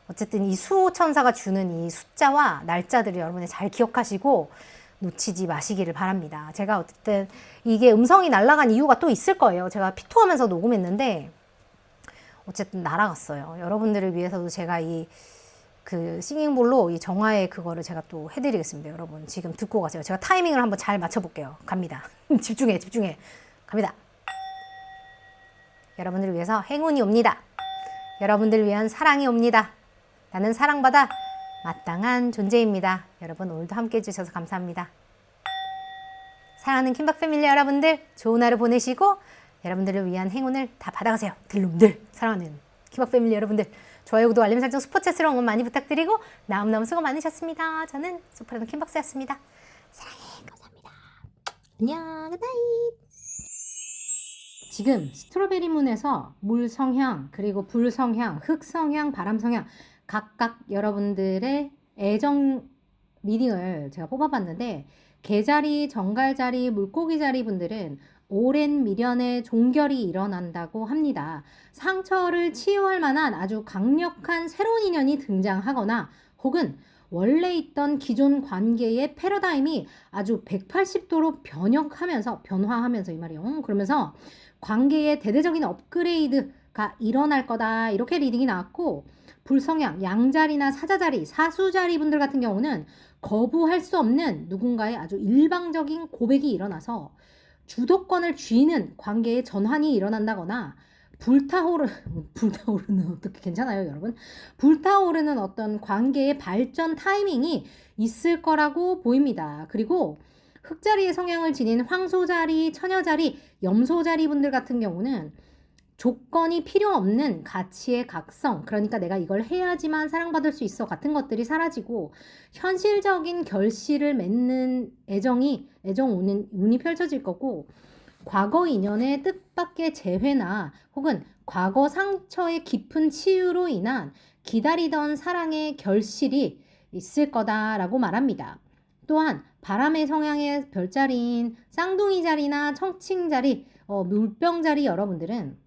어쨌든 이 수호천사가 주는 이 숫자와 날짜들을 여러분이 잘 기억하시고 놓치지 마시기를 바랍니다. 제가 어쨌든 이게 음성이 날아간 이유가 또 있을 거예요. 제가 피토하면서 녹음했는데 어쨌든 날아갔어요. 여러분들을 위해서도 제가 그 싱잉볼로 이 정화의 그거를 제가 또 해드리겠습니다. 여러분 지금 듣고 가세요. 제가 타이밍을 한번 잘 맞춰볼게요. 갑니다. 집중해. 갑니다. 여러분들을 위해서 행운이 옵니다. 여러분들을 위한 사랑이 옵니다. 나는 사랑받아 마땅한 존재입니다. 여러분 오늘도 함께 해주셔서 감사합니다. 사랑하는 킴박 패밀리 여러분들 좋은 하루 보내시고 여러분들을 위한 행운을 다 받아가세요. 들놈들 사랑하는 킴박 패밀리 여러분들 좋아요, 구독, 알림 설정, 스포츠스러운 응원 많이 부탁드리고 너무너무 수고 많으셨습니다. 저는 소프라노 킴박스였습니다. 사랑해. 감사합니다. 안녕. 굿나잇. 지금 스트로베리 문에서 물 성향, 그리고 불 성향, 흙 성향, 바람 성향 각각 여러분들의 애정 리딩을 제가 뽑아봤는데 개자리, 정갈자리, 물고기자리 분들은 오랜 미련의 종결이 일어난다고 합니다. 상처를 치유할 만한 아주 강력한 새로운 인연이 등장하거나 혹은 원래 있던 기존 관계의 패러다임이 아주 180도로 변화하면서 이 말이에요. 그러면서 관계의 대대적인 업그레이드가 일어날 거다. 이렇게 리딩이 나왔고 불성향, 양자리나 사자자리, 사수자리 분들 같은 경우는 거부할 수 없는 누군가의 아주 일방적인 고백이 일어나서 주도권을 쥐는 관계의 전환이 일어난다거나 불타오르는 어떻게 괜찮아요, 여러분? 불타오르는 어떤 관계의 발전 타이밍이 있을 거라고 보입니다. 그리고 흙자리의 성향을 지닌 황소자리, 처녀자리, 염소자리 분들 같은 경우는 조건이 필요 없는 가치의 각성, 그러니까 내가 이걸 해야지만 사랑받을 수 있어 같은 것들이 사라지고 현실적인 결실을 맺는 운이 펼쳐질 거고, 과거 인연의 뜻밖의 재회나 혹은 과거 상처의 깊은 치유로 인한 기다리던 사랑의 결실이 있을 거다라고 말합니다. 또한 바람의 성향의 별자리인 쌍둥이 자리나 청칭 자리, 물병 자리 여러분들은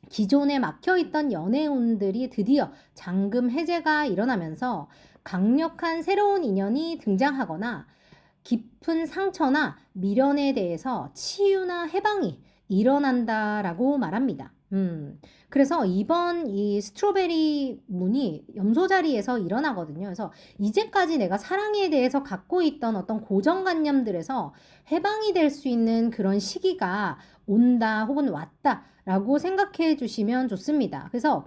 기존에 막혀있던 연애운들이 드디어 잠금 해제가 일어나면서 강력한 새로운 인연이 등장하거나 깊은 상처나 미련에 대해서 치유나 해방이 일어난다라고 말합니다. 그래서 이번 이 스트로베리 문이 염소 자리에서 일어나거든요. 그래서 이제까지 내가 사랑에 대해서 갖고 있던 어떤 고정관념들에서 해방이 될 수 있는 그런 시기가 온다 혹은 왔다라고 생각해 주시면 좋습니다. 그래서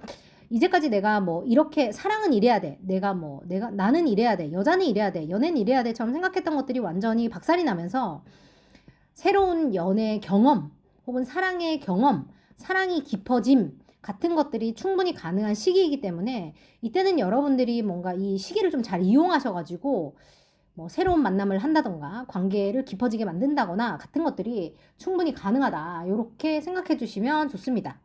이제까지 내가 뭐 이렇게 사랑은 이래야 돼. 나는 이래야 돼. 여자는 이래야 돼. 연애는 이래야 돼처럼 생각했던 것들이 완전히 박살이 나면서 새로운 연애 경험 혹은 사랑의 경험, 사랑이 깊어짐 같은 것들이 충분히 가능한 시기이기 때문에 이때는 여러분들이 뭔가 이 시기를 좀 잘 이용하셔가지고 뭐 새로운 만남을 한다던가 관계를 깊어지게 만든다거나 같은 것들이 충분히 가능하다. 이렇게 생각해 주시면 좋습니다.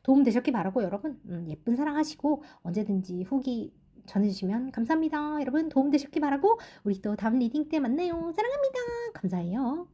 도움 되셨기 바라고 여러분, 예쁜 사랑하시고 언제든지 후기 전해주시면 감사합니다. 여러분 도움 되셨기 바라고 우리 또 다음 리딩 때 만나요. 사랑합니다. 감사해요.